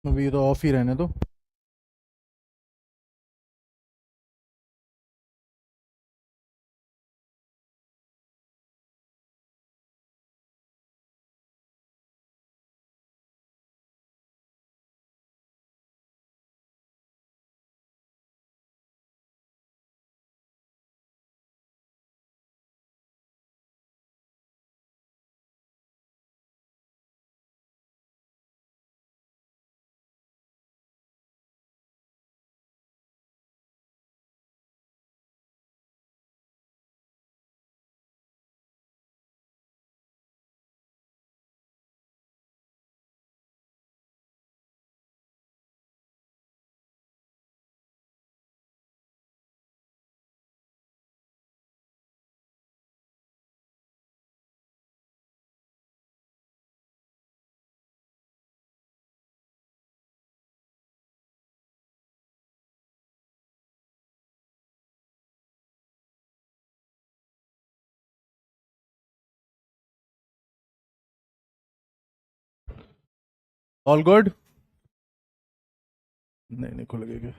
अभी तो ऑफ ही रहने दो. All good. नहीं खुल गया.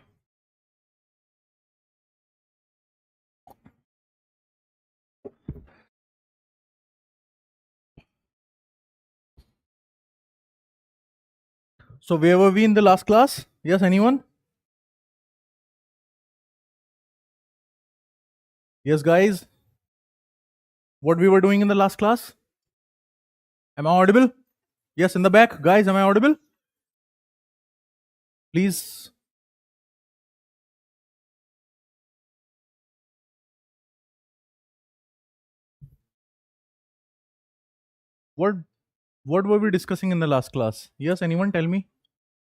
So where were we in the last class? Yes, anyone? Yes, guys. What we were doing in the last class? Am I audible? Yes, in the back, guys. Am I audible? Please. What What were we discussing in the last class? Yes, anyone? Tell me.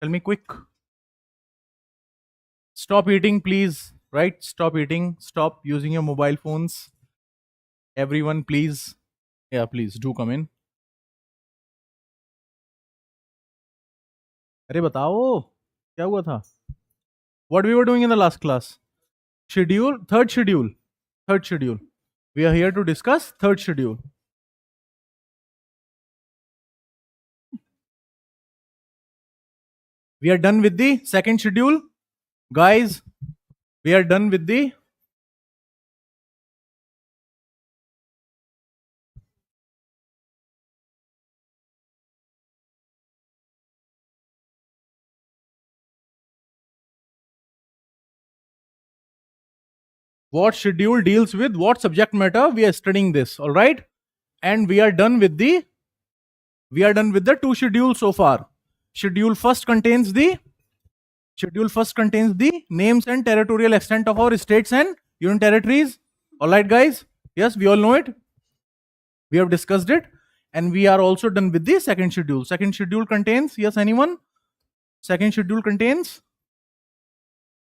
Tell me quick. Stop eating, please. Right? Stop eating. Stop using your mobile phones. Everyone, please. Yeah, please do come in. अरे बताओ क्या हुआ था? What we were doing in the last class? Schedule, third schedule. Third schedule. We are here to discuss third schedule. We are done with the second schedule. Guys, we are done with the what schedule deals with what subject matter we are studying this, all right? And we are done with the two schedules so far. Schedule first contains the names and territorial extent of our states and union territories. All right, guys? Yes, we all know it. We have discussed it. And we are also done with the second schedule. Second schedule contains, yes, anyone? Second schedule contains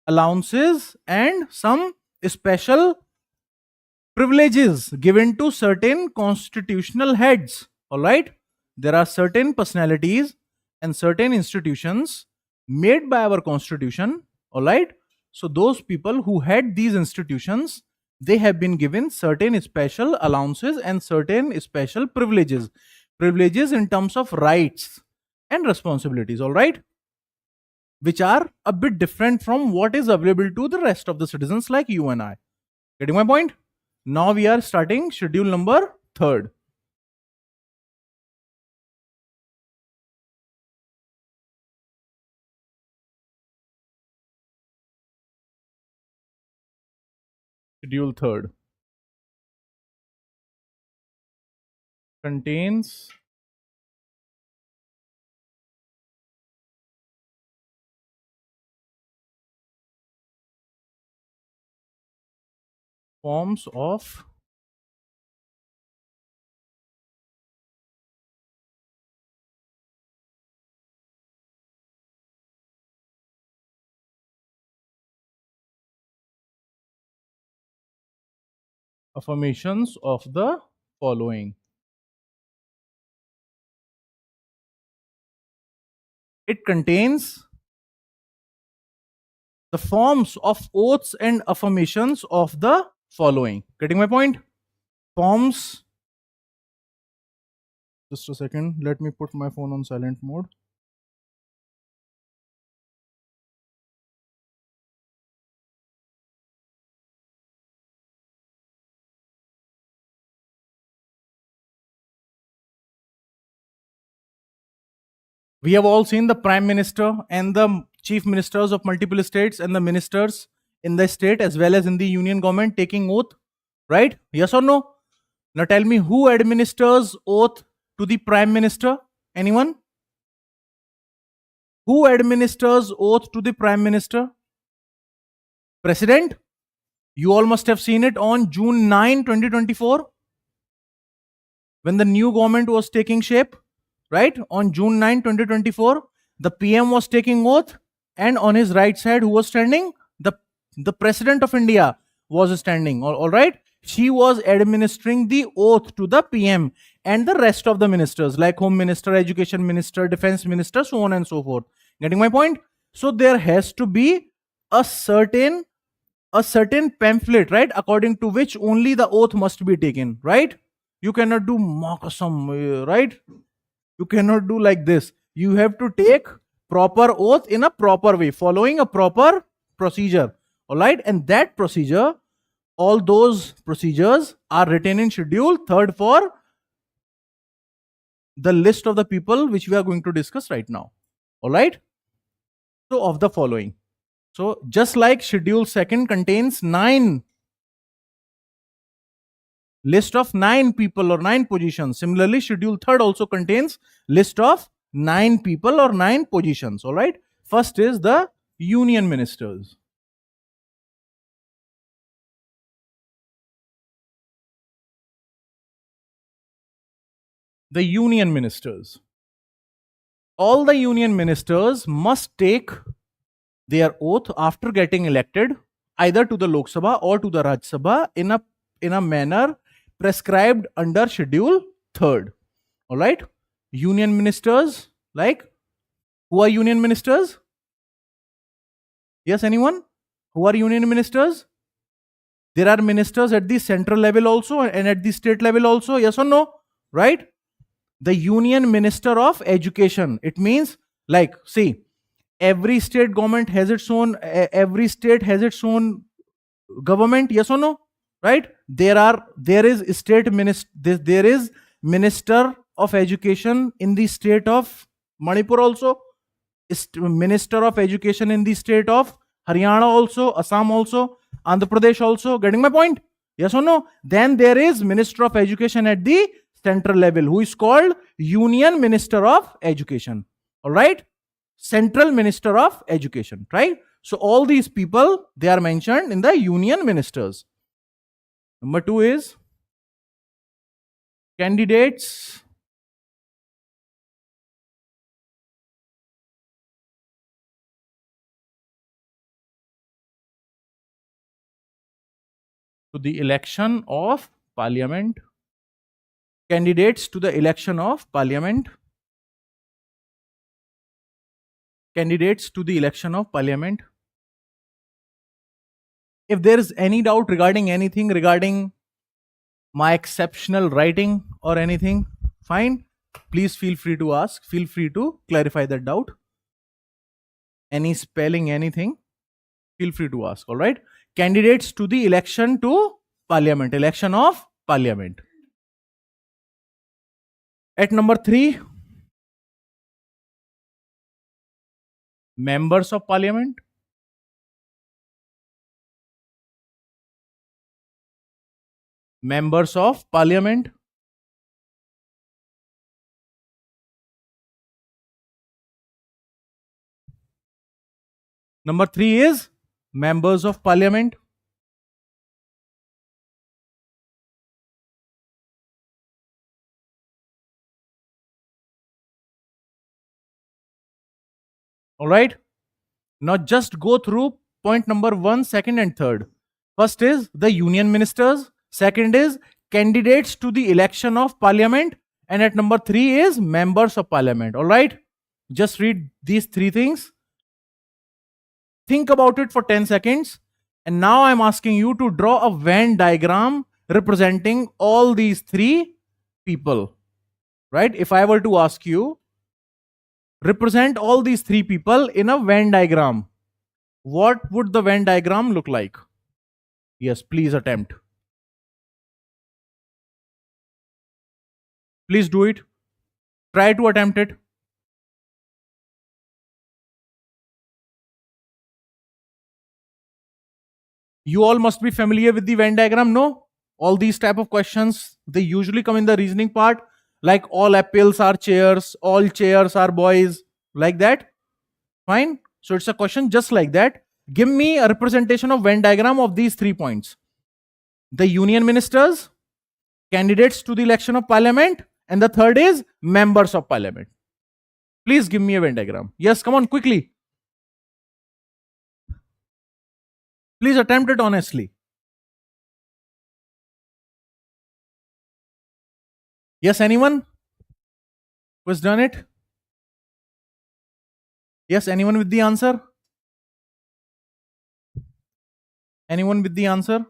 allowances and some special privileges given to certain constitutional heads. All right? There are certain personalities and certain institutions made by our constitution. All right? So, those people who head these institutions, they have been given certain special allowances and certain special privileges. Privileges in terms of rights and responsibilities. All right? Which are a bit different from what is available to the rest of the citizens like you and I. Getting my point? Now we are starting schedule number 3rd. Schedule 3rd contains forms of affirmations of the following. It contains the forms of oaths and affirmations of the following. Getting my point? Forms. Just a second. Let me put my phone on silent mode. We have all seen the prime minister and the chief ministers of multiple states and the ministers in the state as well as in the union government taking oath, right? Yes or no? Now tell me, who administers oath to the prime minister? Anyone? Who administers oath to the prime minister? President? You all must have seen it on June 9, 2024, when the new government was taking shape, right? On June 9, 2024, the PM was taking oath, and on his right side, who was standing? The President of India was standing. All right? She was administering the oath to the PM and the rest of the ministers, like Home Minister, Education Minister, Defense Minister, so on and so forth. Getting my point? So there has to be a certain pamphlet, right, according to which only the oath must be taken, right? You cannot do makasam, right? You cannot do like this. You have to take proper oath in a proper way, following a proper procedure. All right, and that procedure, all those procedures are written in schedule third for the list of the people which we are going to discuss right now. All right, so of the following. So just like schedule second contains 9 list of 9 people or 9 positions, similarly schedule third also contains list of 9 people or 9 positions. All right, first is the union ministers. The union ministers. All the union ministers must take their oath after getting elected either to the Lok Sabha or to the Raj Sabha in a manner prescribed under schedule third. All right, union ministers, like, who are union ministers? Yes, anyone? Who are union ministers? There are ministers at the central level also and at the state level also. Yes or no? Right? The union minister of education. It means, like, see, every state government has its own, every state has its own government. Yes or no? Right? There is state minister. There is minister of education in the state of Manipur also. Minister of education in the state of Haryana also, Assam also, Andhra Pradesh also. Getting my point? Yes or no? Then there is Minister of Education at the central level, who is called Union Minister of Education. All right? Central Minister of Education, right? So all these people, they are mentioned in the Union Ministers. Number 2 is candidates to the election of parliament. Candidates to the election of parliament. Candidates to the election of parliament. If there is any doubt regarding anything, regarding my exceptional writing or anything, fine, please feel free to ask. Feel free to clarify that doubt. Any spelling, anything, feel free to ask. All right. Candidates to the election to parliament. Election of parliament. At number 3, members of parliament. Members of parliament. Number 3 is members of parliament. All right. Now just go through point number 1, second, and third. First is the union ministers. Second is candidates to the election of parliament. And at number 3 is members of parliament. All right. Just read these 3 things. Think about it for 10 seconds. And now I'm asking you to draw a Venn diagram representing all these 3 people. Right? If I were to ask you, represent all these 3 people in a Venn diagram, what would the Venn diagram look like? Yes, please attempt. Please do it. Try to attempt it. You all must be familiar with the Venn diagram, no? All these type of questions, they usually come in the reasoning part, like all apples are chairs, all chairs are boys, like that. Fine. So it's a question just like that. Give me a representation of Venn diagram of these 3 points. The union ministers, candidates to the election of parliament, and the third is members of parliament. Please give me a Venn diagram. Yes, come on, quickly. Please attempt it honestly. Yes, anyone who has done it? Yes, anyone with the answer? Anyone with the answer?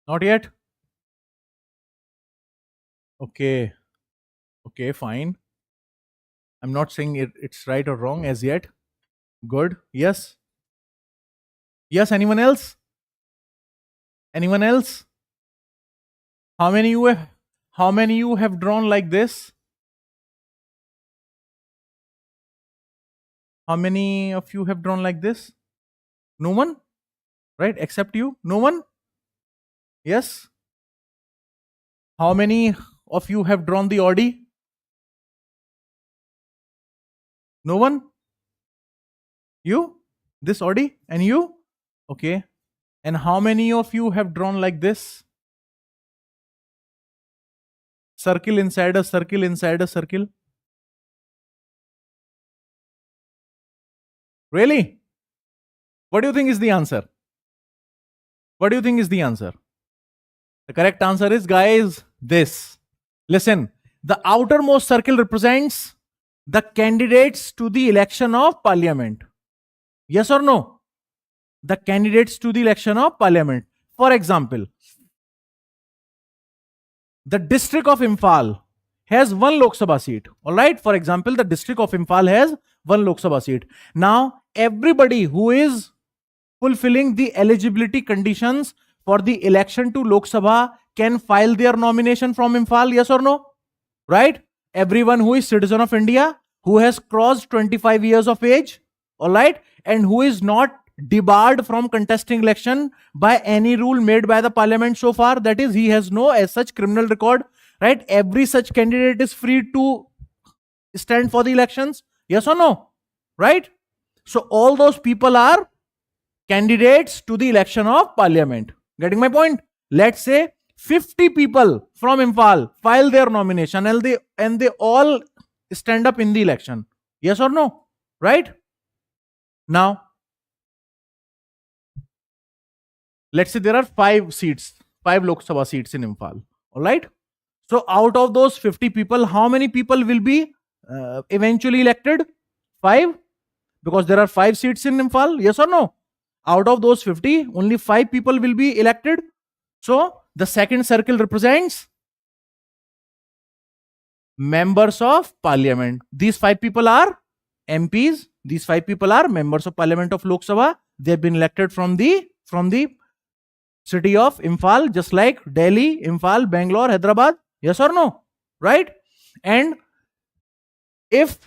Not yet? Okay. Okay, fine. I'm not saying it's right or wrong as yet. Good. Yes. Yes, anyone else? Anyone else? How many you have drawn like this? How many of you have drawn like this? No one? Right? Except you? No one? Yes? How many of you have drawn the Audi? No one? You? This Audi? And you? Okay. And how many of you have drawn like this? Circle inside a circle inside a circle? Really? What do you think is the answer? What do you think is the answer? The correct answer is, guys, this. Listen, the outermost circle represents the candidates to the election of parliament. Yes or no? The candidates to the election of parliament. For example, the district of Imphal has one Lok Sabha seat. All right. For example, the district of Imphal has one Lok Sabha seat. Now, everybody who is fulfilling the eligibility conditions for the election to Lok Sabha can file their nomination from Imphal. Yes or no? Right? Everyone who is citizen of India, who has crossed 25 years of age, all right, and who is not debarred from contesting election by any rule made by the parliament so far, that is, he has no as such criminal record, right? Every such candidate is free to stand for the elections. Yes or no? Right? So all those people are candidates to the election of parliament. Getting my point? Let's say 50 people from Imphal file their nomination and they all stand up in the election. Yes or no? Right? Now, let's say there are 5 Lok Sabha seats in Imphal. All right? So out of those 50 people, how many people will be eventually elected? 5? Because there are 5 seats in Imphal. Yes or no? Out of those 50, only 5 people will be elected. So the second circle represents members of parliament. These 5 people are MPs. These 5 people are members of parliament of Lok Sabha. They have been elected from the city of Imphal, just like Delhi, Imphal, Bangalore, Hyderabad. Yes or no? Right? And if,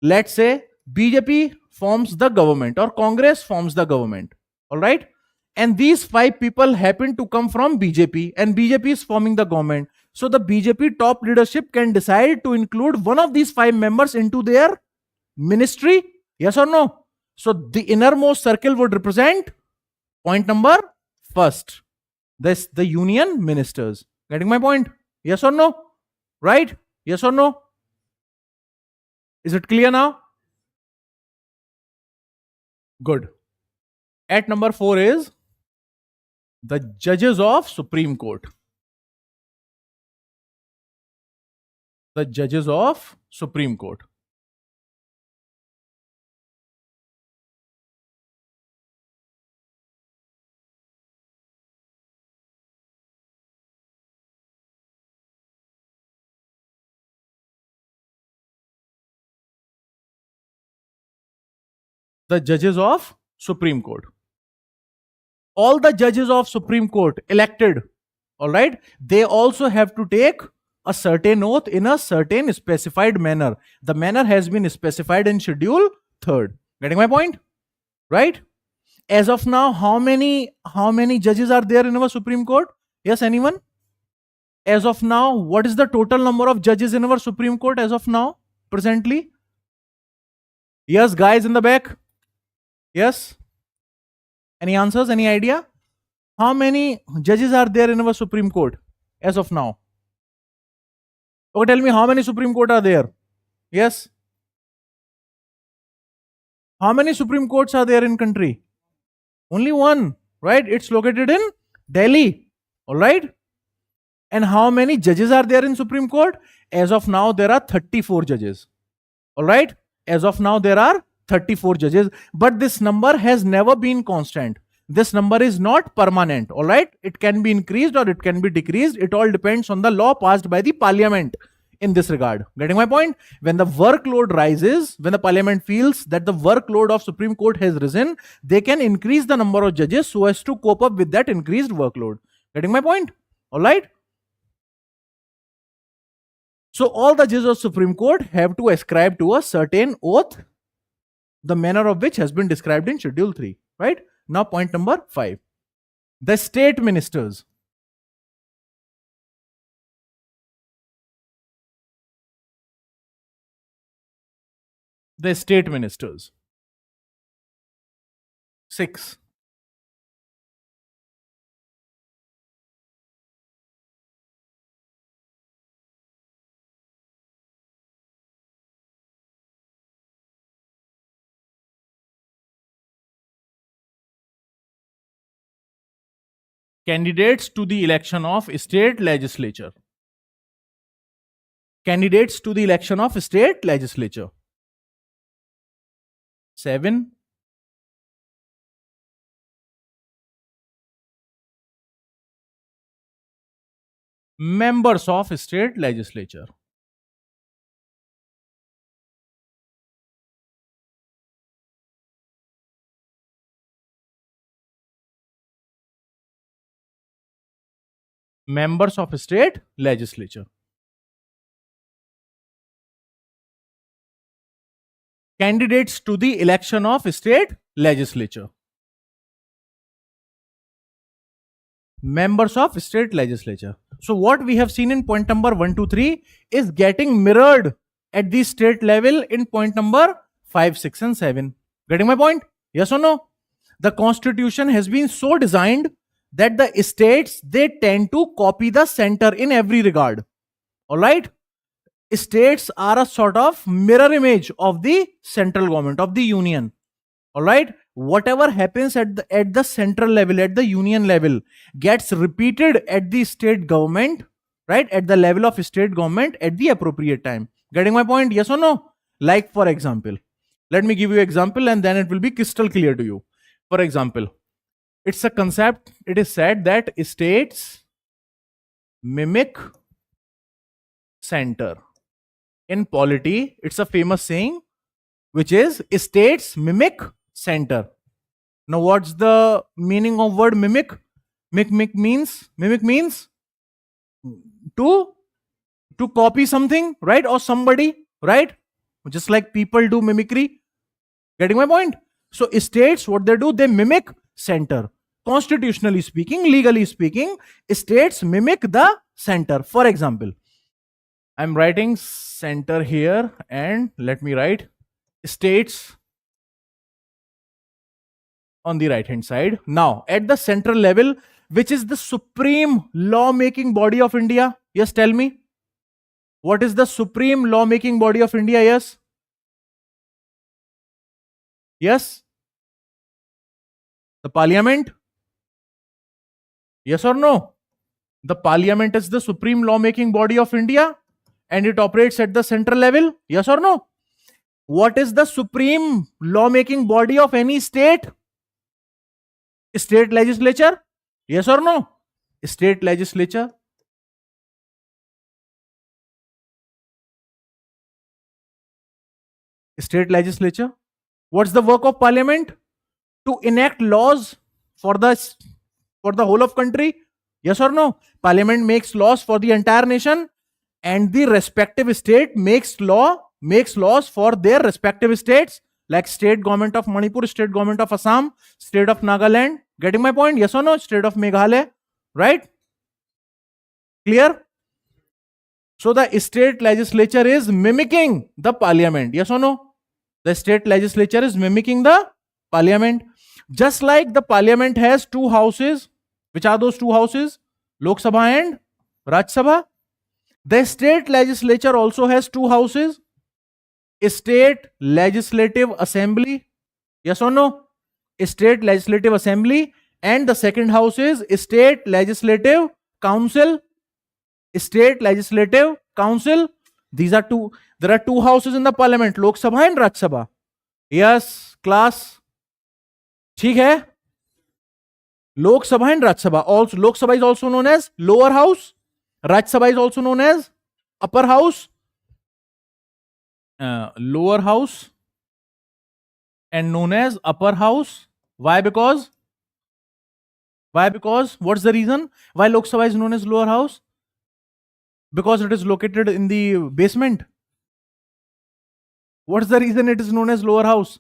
let's say, BJP forms the government or Congress forms the government, all right, and these 5 people happen to come from BJP and BJP is forming the government, so the BJP top leadership can decide to include one of these 5 members into their ministry. Yes or no? So the innermost circle would represent point number first, this the union ministers. Getting my point? Yes or no? Right? Yes or no? Is it clear now? Good. At number 4 is the judges of Supreme Court. The judges of Supreme Court. The judges of Supreme Court. All the judges of Supreme Court elected, all right, they also have to take a certain oath in a certain specified manner. The manner has been specified in schedule 3rd. Getting my point? Right? As of now, how many judges are there in our Supreme Court? Yes, anyone? As of now, what is the total number of judges in our Supreme Court as of now, presently? Yes, guys in the back. Yes. Any answers? Any idea? How many judges are there in our Supreme Court as of now? Okay, tell me how many Supreme Court are there? Yes. How many Supreme Courts are there in country? Only one, right? It's located in Delhi. All right. And how many judges are there in Supreme Court? As of now, there are 34 judges. All right. As of now, there are 34 judges, but this number has never been constant. This number is not permanent. All right. It can be increased or it can be decreased. It all depends on the law passed by the parliament in this regard. Getting my point? When the workload rises, when the parliament feels that the workload of Supreme Court has risen, they can increase the number of judges so as to cope up with that increased workload. Getting my point? All right. So all the judges of Supreme Court have to ascribe to a certain oath, the manner of which has been described in Schedule 3. Right? Now point number 5. The state ministers. The state ministers. 6. Candidates to the election of state legislature. Candidates to the election of state legislature. 7. Members of state legislature. 8. Members of state legislature. Candidates to the election of state legislature. Members of state legislature. So what we have seen in point number 1, 2, 3 is getting mirrored at the state level in point number 5, 6 and 7. Getting my point? Yes or no? The constitution has been so designed that the states, they tend to copy the center in every regard. All right? States are a sort of mirror image of the central government, of the union. All right? Whatever happens at the central level, at the union level, gets repeated at the state government, right? At the level of state government at the appropriate time. Getting my point? Yes or no? Like, for example, let me give you an example and then it will be crystal clear to you. For example, it's a concept. It is said that states mimic center. In polity, it's a famous saying, which is states mimic center. Now, what's the meaning of word mimic? Mimic means to copy something, right? Or somebody, right? Just like people do mimicry. Getting my point? So states, what they do, they mimic center. Constitutionally speaking, legally speaking, states mimic the center. For example, I'm writing center here and let me write states on the right hand side. Now, at the central level, which is the supreme law-making body of India? Yes, tell me. What is the supreme law-making body of India? Yes? Yes? The parliament? Yes or no? The parliament is the supreme law-making body of India and it operates at the central level. Yes or no? What is the supreme law-making body of any state? State legislature? Yes or no? State legislature. State legislature. What's the work of parliament? To enact laws for the whole of country. Yes or no? Parliament makes laws for the entire nation. and the respective state makes laws for their respective states, like state government of Manipur, state government of Assam, state of Nagaland. Getting my point? Yes or no? State of Meghalaya, right? Clear? So the state legislature is mimicking the parliament. Yes or no? The state legislature is mimicking the parliament. Just like the parliament has two houses. Which are those two houses? Lok Sabha and Raj Sabha. The state legislature also has two houses. State Legislative Assembly. Yes or no? State Legislative Assembly. And the second house is State Legislative Council. State Legislative Council. These are two. There are two houses in the parliament, Lok Sabha and Raj Sabha. Yes, class. ठीक है. Lok Sabha and Raj Sabha. Also, Lok Sabha is also known as lower house. Raj Sabha is also known as upper house. Lower house and known as upper house. Why? Because what's the reason why Lok Sabha is known as lower house? Because it is located in the basement. What's the reason it is known as lower house?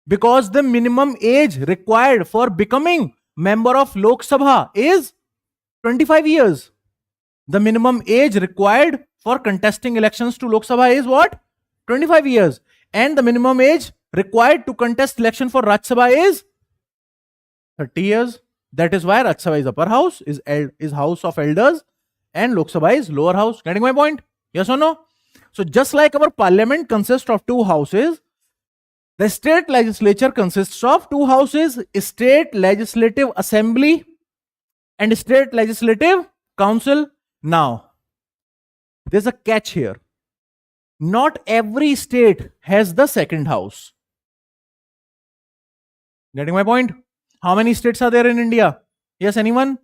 Because the minimum age required for becoming member of Lok Sabha is 25 years. The minimum age required for contesting elections to Lok Sabha is what? 25 years. And the minimum age required to contest election for Raj Sabha is 30 years. That is why Raj Sabha is upper house, is house of elders, and Lok Sabha is lower house. Getting my point? Yes or no? So just like our parliament consists of two houses, the state legislature consists of two houses, State Legislative Assembly and State Legislative Council. Now, there's a catch here. Not every state has the second house. Getting my point? How many states are there in India? Yes, anyone?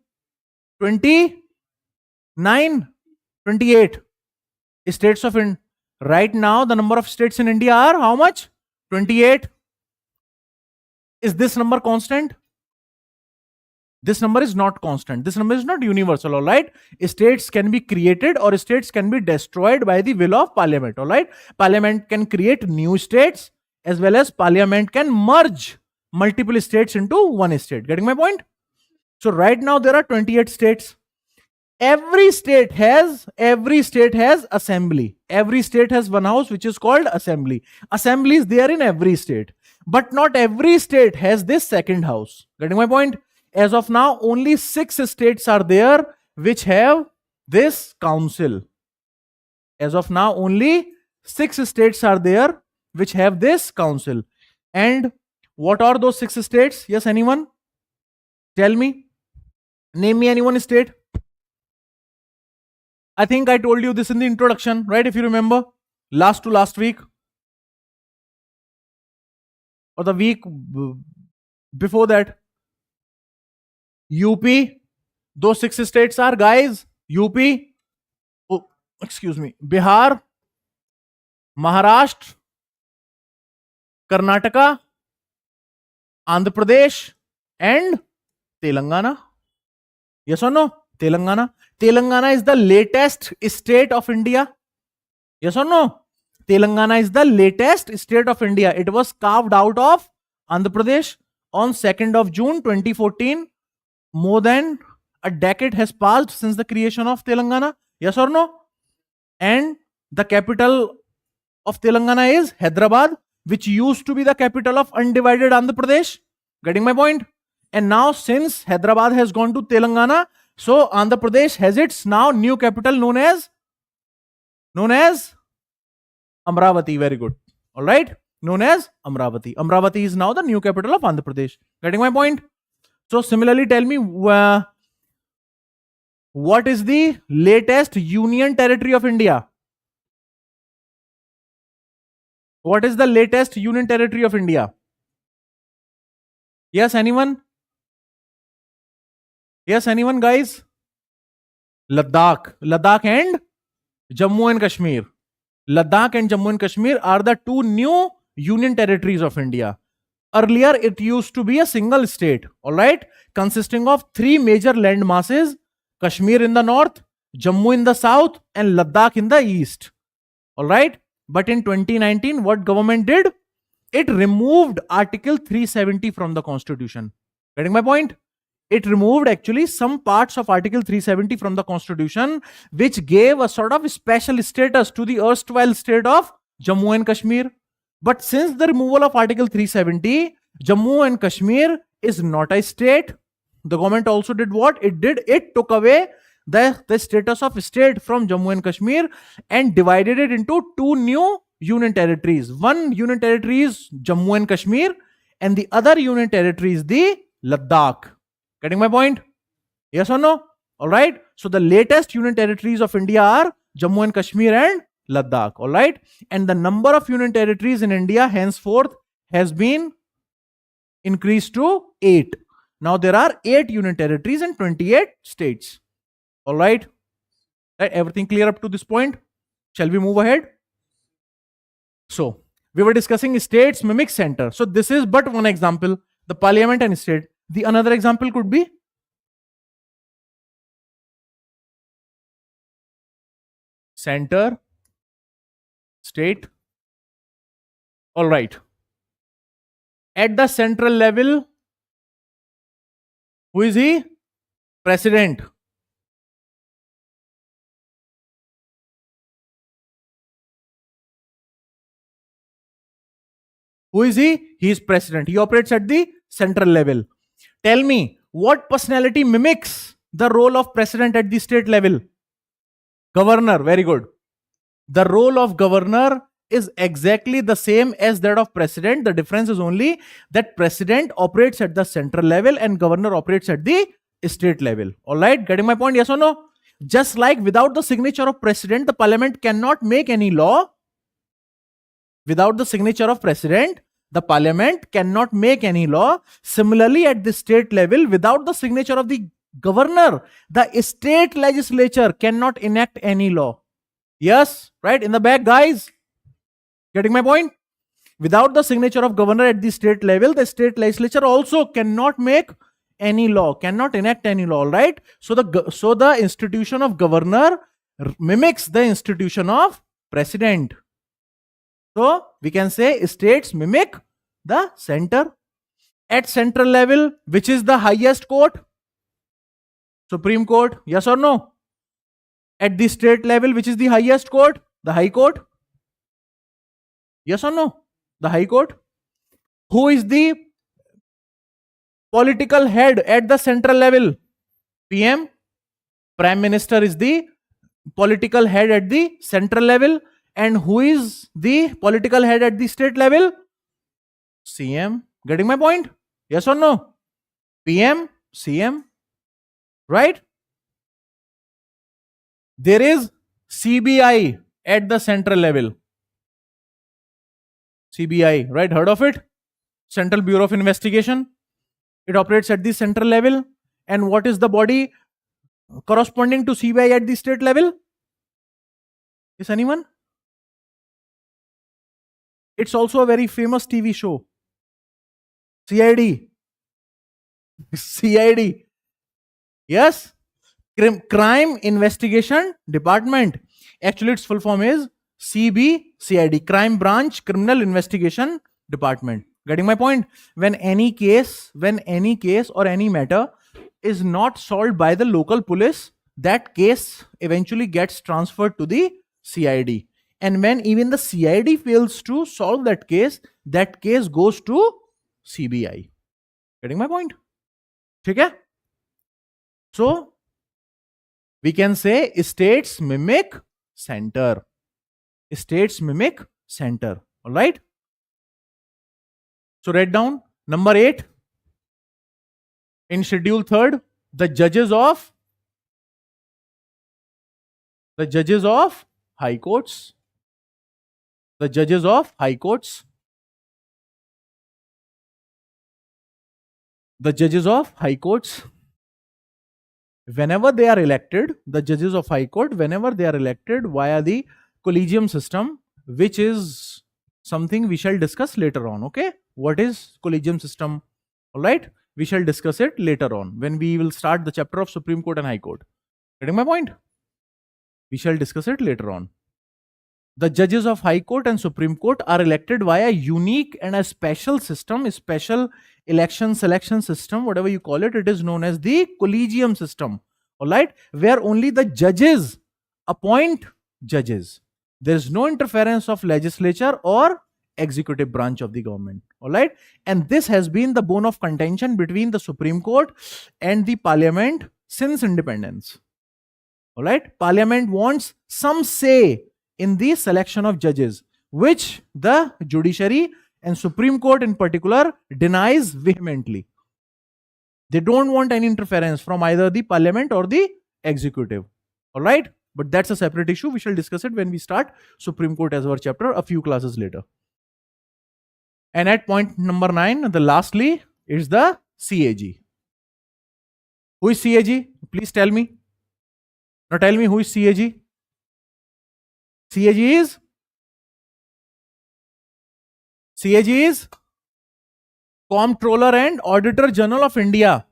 29, 28 states of India. Right now, the number of states in India are how much? 28. Is this number constant? This number is not constant. This number is not universal, all right? States can be created or states can be destroyed by the will of parliament, all right? Parliament can create new states as well as parliament can merge multiple states into one state. Getting my point? So right now there are 28 states. Every state has assembly. Every state has one house which is called assembly. Assembly is there in every state. But not every state has this second house. Getting my point? As of now, only 6 states are there which have this council. As of now, only 6 states are there which have this council. And what are those 6 states? Yes, anyone? Tell me. Name me any one state. I think I told you this in the introduction, right? If you remember, last week or the week before that. UP, those 6 states are, guys, UP, Bihar, Maharashtra, Karnataka, Andhra Pradesh, and Telangana. Yes or no? Telangana. Telangana is the latest state of India. Yes or no? Telangana is the latest state of India. It was carved out of Andhra Pradesh on 2nd of June 2014. More than a decade has passed since the creation of Telangana. Yes or no? And the capital of Telangana is Hyderabad, which used to be the capital of undivided Andhra Pradesh. Getting my point? And now since Hyderabad has gone to Telangana, so Andhra Pradesh has its now new capital known as Amravati. Very good. All right. Known as Amravati. Amravati is now the new capital of Andhra Pradesh. Getting my point? So similarly, tell me what is the latest union territory of India? What is the latest union territory of India? Yes, anyone? Yes, anyone, guys? Ladakh. Ladakh and Jammu and Kashmir. Ladakh and Jammu and Kashmir are the two new union territories of India. Earlier, it used to be a single state, all right, consisting of 3 major land masses: Kashmir in the north, Jammu in the south and Ladakh in the east. All right. But in 2019, what government did? It removed Article 370 from the Constitution. Getting my point? It removed actually some parts of Article 370 from the Constitution, which gave a sort of special status to the erstwhile state of Jammu and Kashmir. But since the removal of Article 370, Jammu and Kashmir is not a state. The government also did what? It took away the status of state from Jammu and Kashmir and divided it into two new union territories. One union territory is Jammu and Kashmir, and the other union territory is the Ladakh. Getting my point? Yes or no? All right. So the latest union territories of India are Jammu and Kashmir and Ladakh. All right. And the number of union territories in India henceforth has been increased to 8. Now there are 8 union territories and 28 states. All right. Right. Everything clear up to this point? Shall we move ahead? So we were discussing states mimic center. So this is but one example, the parliament and state. The another example could be center, state. All right. At the central level, who is he? President. Who is he? He is president. He operates at the central level. Tell me, what personality mimics the role of president at the state level? Governor. Very good. The role of governor is exactly the same as that of president. The difference is only that president operates at the central level and governor operates at the state level. All right, getting my point? Yes or no? Just like without the signature of president, the parliament cannot make any law. Without the signature of president, the parliament cannot make any law. Similarly, at the state level, without the signature of the governor, the state legislature cannot enact any law. Yes, right? In the back, guys. Getting my point? Without the signature of governor at the state level, the state legislature also cannot make any law, cannot enact any law, right? So the institution of governor mimics the institution of president. So we can say states mimic the center. At central level, which is the highest court? Supreme Court. Yes or no? At the state level, which is the highest court? The High Court. Yes or no? The High Court. Who is the political head at the central level? PM. Prime Minister is the political head at the central level. And who is the political head at the state level? CM. Getting my point? Yes or no? PM, CM. Right? There is CBI at the central level. CBI, right? Heard of it? Central Bureau of Investigation. It operates at the central level. And what is the body corresponding to CBI at the state level? Is anyone? It's also a very famous TV show. CID. CID. Yes? Crime Investigation Department. Actually, its full form is CBCID, Crime Branch Criminal Investigation Department. Getting my point? When any case or any matter is not solved by the local police, that case eventually gets transferred to the CID. And when even the CID fails to solve that case goes to CBI. Getting my point? Okay? So, we can say states mimic center. States mimic center. All right? So, write down number 8 in schedule 3rd, the judges of high courts. The judges of high courts. The judges of high courts, whenever they are elected, the judges of high court, whenever they are elected via the collegium system, which is something we shall discuss later on. Okay, what is collegium system? All right, we shall discuss it later on when we will start the chapter of Supreme Court and High Court. Getting my point? We shall discuss it later on. The judges of High Court and Supreme Court are elected via a unique and a special system, a special election selection system, whatever you call it. It is known as the collegium system. All right, where only the judges appoint judges. There is no interference of legislature or executive branch of the government. All right, and this has been the bone of contention between the Supreme Court and the Parliament since independence. All right, Parliament wants some say in the selection of judges, which the judiciary and Supreme Court in particular denies vehemently. They don't want any interference from either the Parliament or the executive. All right, but that's a separate issue. We shall discuss it when we start Supreme Court as our chapter a few classes later. And at point number 9, the lastly is the CAG. Who is CAG? Please tell me. Now tell me, who is CAG? CAG is Comptroller and Auditor General of India.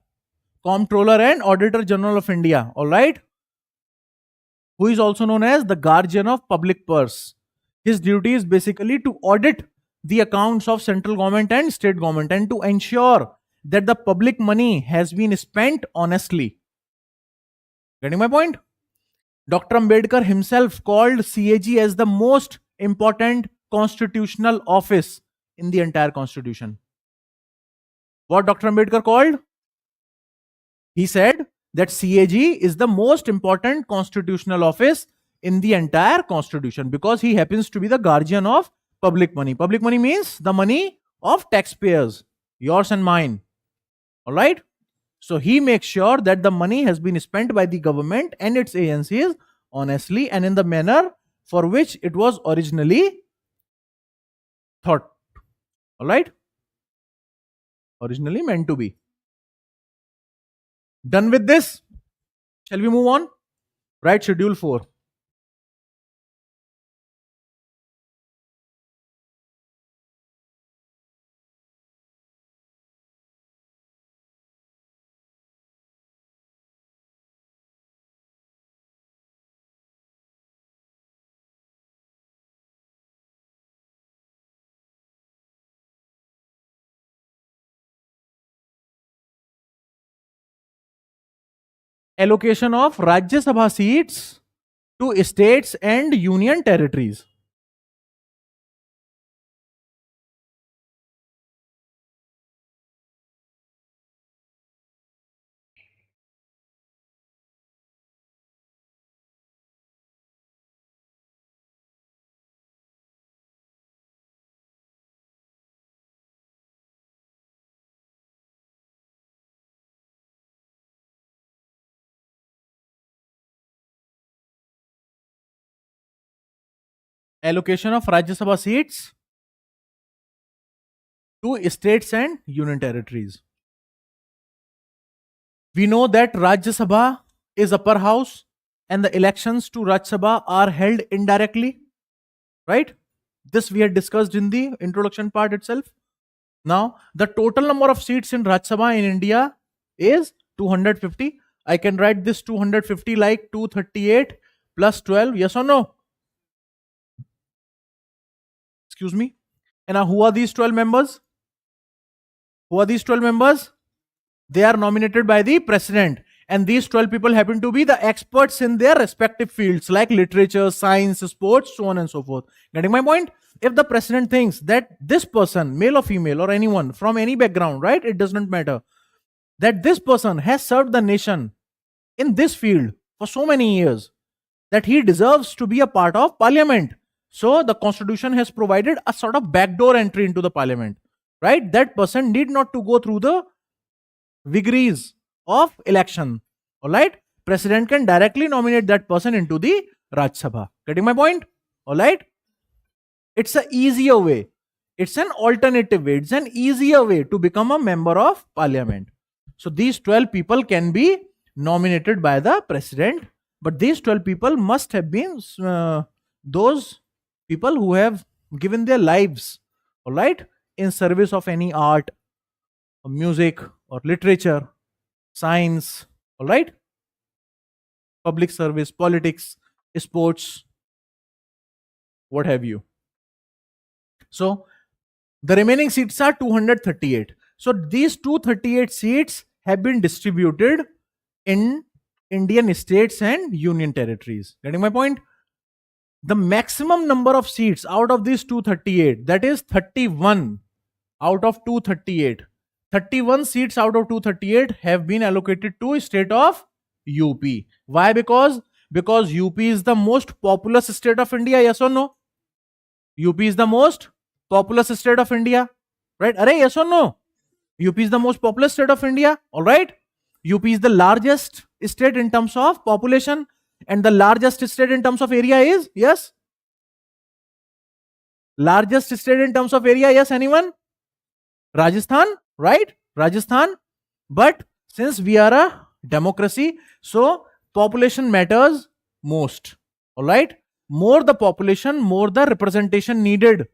Comptroller and Auditor General of India. All right. Who is also known as the guardian of public purse. His duty is basically to audit the accounts of central government and state government and to ensure that the public money has been spent honestly. Getting my point? Dr. Ambedkar himself called CAG as the most important constitutional office in the entire constitution. What Dr. Ambedkar called? He said that CAG is the most important constitutional office in the entire constitution because he happens to be the guardian of public money. Public money means the money of taxpayers, yours and mine. All right. So he makes sure that the money has been spent by the government and its agencies honestly and in the manner for which it was originally thought. All right. Originally meant to be. Done with this? Shall we move on? Right, schedule 4. Allocation of Rajya Sabha seats to states and union territories. Allocation of Rajya Sabha seats to states and union territories. We know that Rajya Sabha is upper house and the elections to Rajya Sabha are held indirectly, right? This we had discussed in the introduction part itself. Now, the total number of seats in Rajya Sabha in India is 250. I can write this 250 like 238 plus 12. Yes or no? Excuse me. And now, who are these 12 members? Who are these 12 members? They are nominated by the president. And these 12 people happen to be the experts in their respective fields like literature, science, sports, so on and so forth. Getting my point? If the president thinks that this person, male or female or anyone from any background, right? It does not matter. That this person has served the nation in this field for so many years that he deserves to be a part of parliament. So the constitution has provided a sort of backdoor entry into the parliament, right? That person need not to go through the vagaries of election. All right, president can directly nominate that person into the Rajya Sabha. Getting my point? All right, it's an easier way. It's an alternative way. It's an easier way to become a member of parliament. So these 12 people can be nominated by the president, but these 12 people must have been those people who have given their lives, all right, in service of any art, or music, or literature, science, all right, public service, politics, sports, what have you. So the remaining seats are 238. So these 238 seats have been distributed in Indian states and union territories. Getting my point? The maximum number of seats out of these 238, that is 31 out of 238. 31 seats out of 238 have been allocated to state of UP. Why? Because UP is the most populous state of India, yes or no? UP is the most populous state of India, right? Are yes or no? UP is the most populous state of India, all right? UP is the largest state in terms of population, and the largest state in terms of area is, yes? Largest state in terms of area, yes, anyone? Rajasthan, right? Rajasthan. But since we are a democracy, so population matters most, all right? More the population, more the representation needed,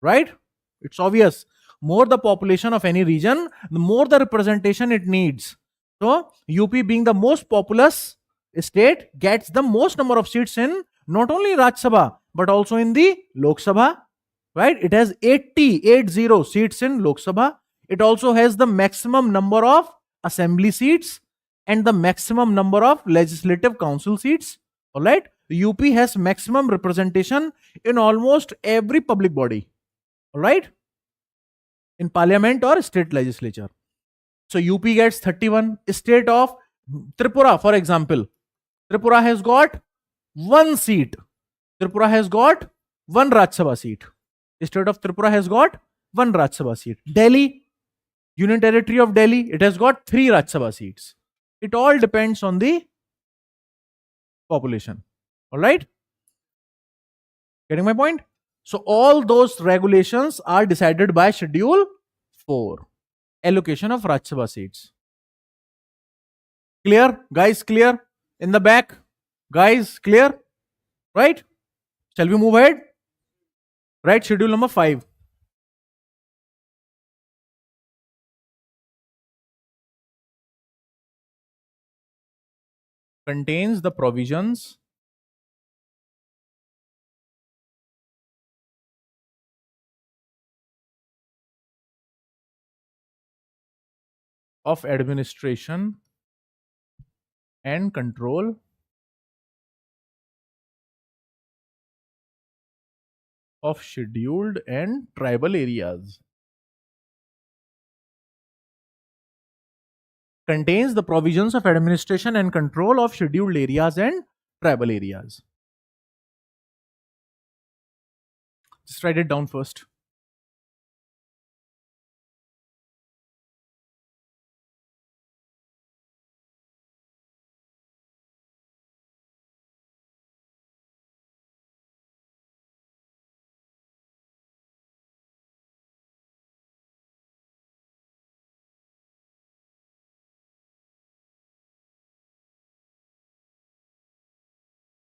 right? It's obvious. More the population of any region, the more the representation it needs. So UP being the most populous state gets the most number of seats in not only Rajya Sabha but also in the Lok Sabha, right? It has 80 seats in Lok Sabha. It also has the maximum number of assembly seats and the maximum number of legislative council seats, all right? UP has maximum representation in almost every public body, all right, in parliament or state legislature. So UP gets 31. State of Tripura, for example, Tripura has got one seat. Tripura has got one Rajya Sabha seat. State of Tripura has got one Rajya Sabha seat. Delhi, Union Territory of Delhi, it has got 3 Rajya Sabha seats. It all depends on the population. All right? Getting my point? So all those regulations are decided by Schedule 4. Allocation of Rajya Sabha seats. Clear? Guys, clear? In the back? Guys, clear? Right? Shall we move ahead? Right, schedule number 5. Contains the provisions of administration and control of scheduled and tribal areas. Contains the provisions of administration and control of scheduled areas and tribal areas. Just write it down first.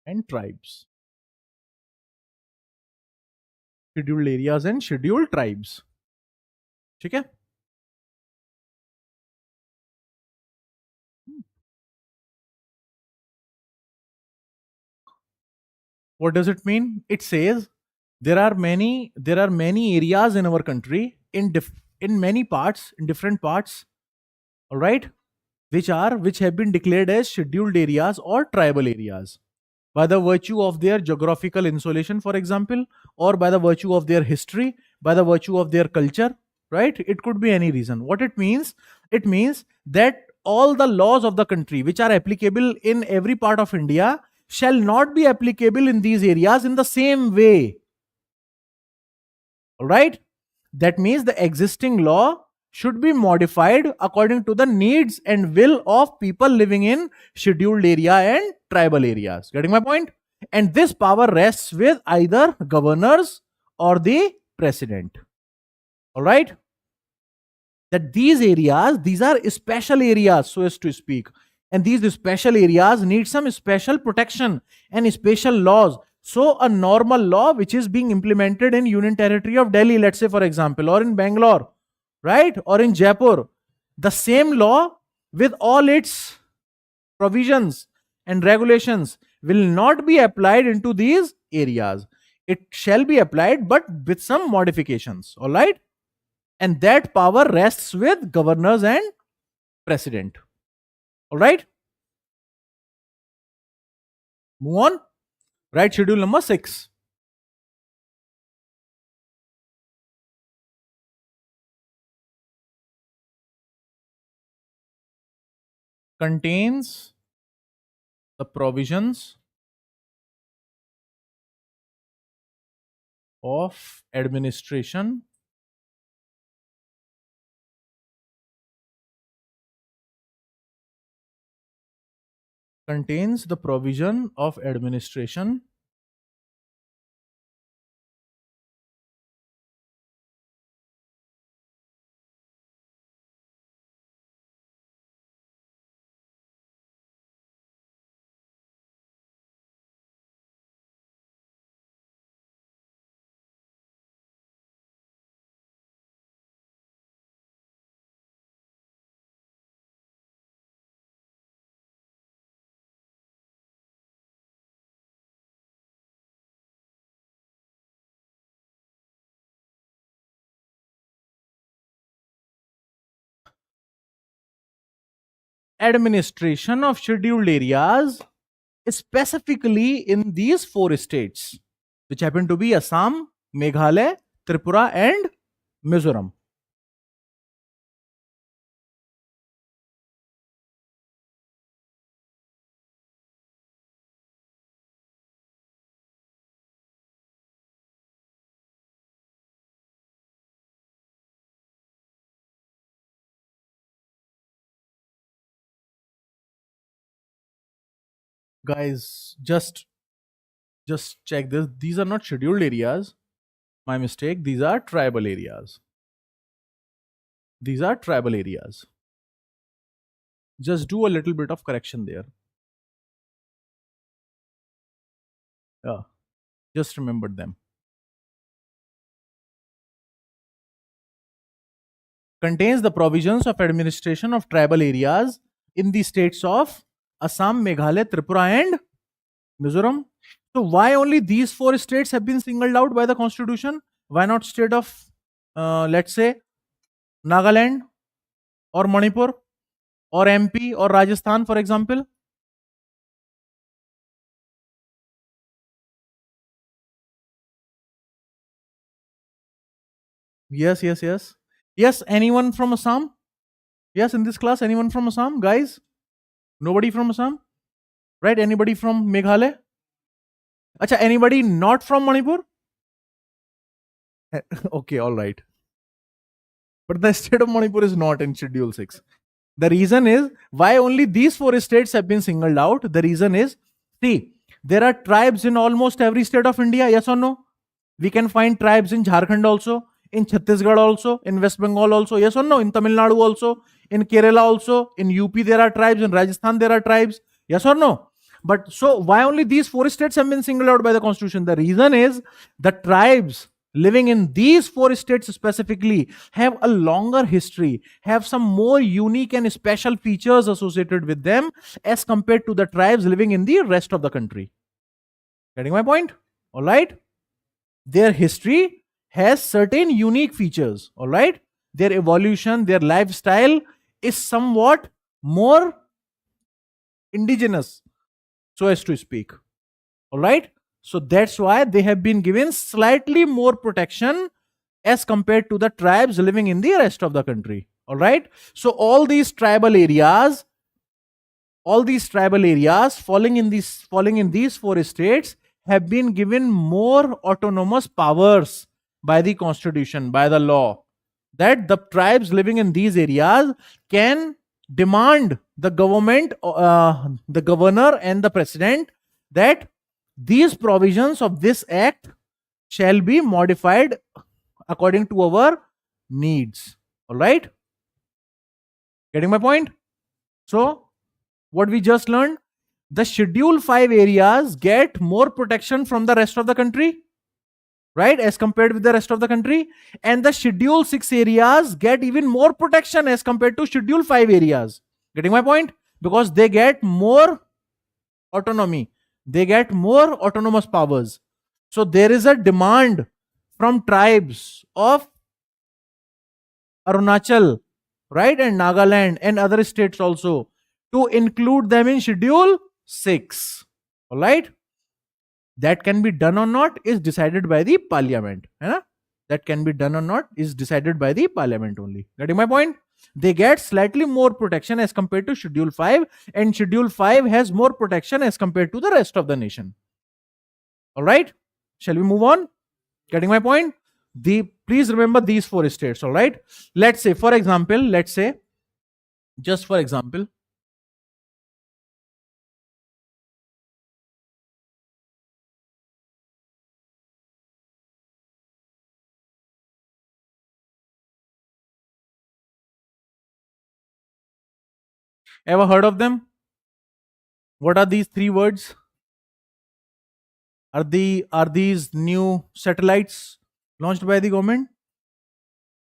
And tribes. Scheduled areas and scheduled tribes. ठीक है? What does it mean? It says there are many areas in our country in many parts, in different parts, all right, which have been declared as scheduled areas or tribal areas by the virtue of their geographical insulation, for example, or by the virtue of their history, by the virtue of their culture, right? It could be any reason. What it means that all the laws of the country which are applicable in every part of India shall not be applicable in these areas in the same way. All right? That means the existing law should be modified according to the needs and will of people living in scheduled area and tribal areas. Getting my point? And this power rests with either governors or the president. All right? That these areas, these are special areas, so as to speak. And these special areas need some special protection and special laws. So a normal law which is being implemented in Union Territory of Delhi, let's say for example, or in Bangalore, right, or in Jaipur, the same law with all its provisions and regulations will not be applied into these areas. It shall be applied, but with some modifications. All right. And that power rests with governors and president. All right. Move on. Right. Schedule number 6. Contains the provisions of administration contains the provision of administration administration of scheduled areas, specifically in these 4 states, which happen to be Assam, Meghalaya, Tripura, and Mizoram. Guys, just check this. These are not scheduled areas. My mistake. These are tribal areas. These are tribal areas. Just do a little bit of correction there. Yeah, just remember them. Contains the provisions of administration of tribal areas in the states of Assam, Meghalaya, Tripura, and Mizoram. So why only these 4 states have been singled out by the constitution? Why not state of, let's say, Nagaland or Manipur or MP or Rajasthan, for example? Yes, yes, yes. Yes, anyone from Assam? Yes, in this class, anyone from Assam? Guys? Nobody from Assam? Right? Anybody from Meghalaya? Acha, anybody not from Manipur? Okay, all right. But the state of Manipur is not in Schedule 6. The reason is why only these 4 states have been singled out. The reason is, see, there are tribes in almost every state of India, yes or no? We can find tribes in Jharkhand also, in Chhattisgarh also, in West Bengal also, yes or no? In Tamil Nadu also, in Kerala also, in UP there are tribes, in Rajasthan there are tribes, yes or no? But so why only these 4 states have been singled out by the constitution? The reason is the tribes living in these 4 states specifically have a longer history, have some more unique and special features associated with them as compared to the tribes living in the rest of the country. Getting my point? All right. Their history has certain unique features. All right. Their evolution, their lifestyle is somewhat more indigenous, so as to speak. All right. So that's why they have been given slightly more protection as compared to the tribes living in the rest of the country. All right. So all these tribal areas falling in these 4 states have been given more autonomous powers by the constitution, by the law, that the tribes living in these areas can demand the government, the governor and the president, that these provisions of this act shall be modified according to our needs. All right. Getting my point? So what we just learned, the schedule 5 areas get more protection from the rest of the country, right, as compared with the rest of the country, and the schedule 6 areas get even more protection as compared to schedule 5 areas. Getting my point? Because they get more autonomy, they get more autonomous powers. So there is a demand from tribes of Arunachal, right, and Nagaland and other states also to include them in Schedule 6. All right, that can be done or not is decided by the parliament. Hai? That can be done or not is decided by the parliament only. Getting my point? They get slightly more protection as compared to Schedule 5, and Schedule 5 has more protection as compared to the rest of the nation. All right, shall we move on? Getting my point? Please remember these four states. All right, let's say, for example, just for example, ever heard of them? What are these three words? Are these new satellites launched by the government?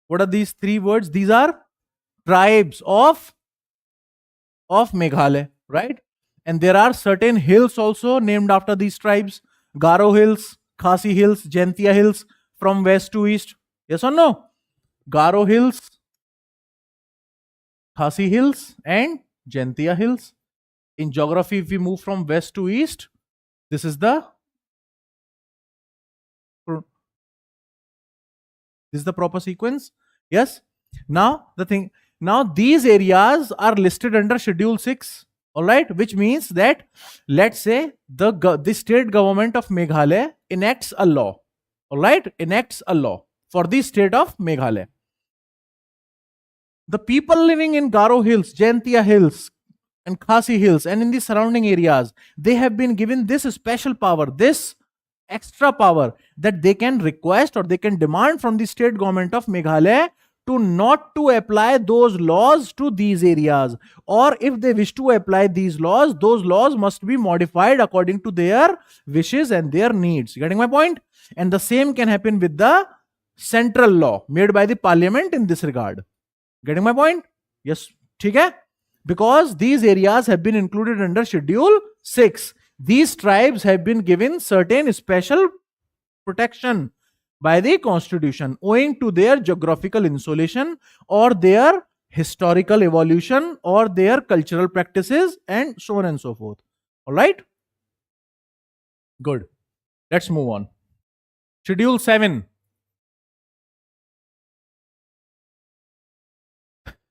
What are these three words? These are tribes of Meghalaya, right? And there are certain hills also named after these tribes: Garo Hills, Khasi Hills, Jaintia Hills, from west to east. Yes or no? Garo Hills, Khasi Hills, and Jaintia Hills. In geography, if we move from west to east, this is the proper sequence. Yes. Now these areas are listed under Schedule 6. All right, which means that, let's say, the state government of Meghalaya enacts a law. All right, enacts a law for the state of Meghalaya. The people living in Garo Hills, Jaintia Hills, and Khasi Hills, and in the surrounding areas, they have been given this special power, this extra power, that they can request or they can demand from the state government of Meghalaya to not to apply those laws to these areas, or if they wish to apply these laws, those laws must be modified according to their wishes and their needs. Getting my point? And the same can happen with the central law made by the parliament in this regard. Getting my point? Yes. Okay? Because these areas have been included under Schedule 6. These tribes have been given certain special protection by the constitution owing to their geographical insulation or their historical evolution or their cultural practices and so on and so forth. All right? Good. Let's move on. Schedule 7.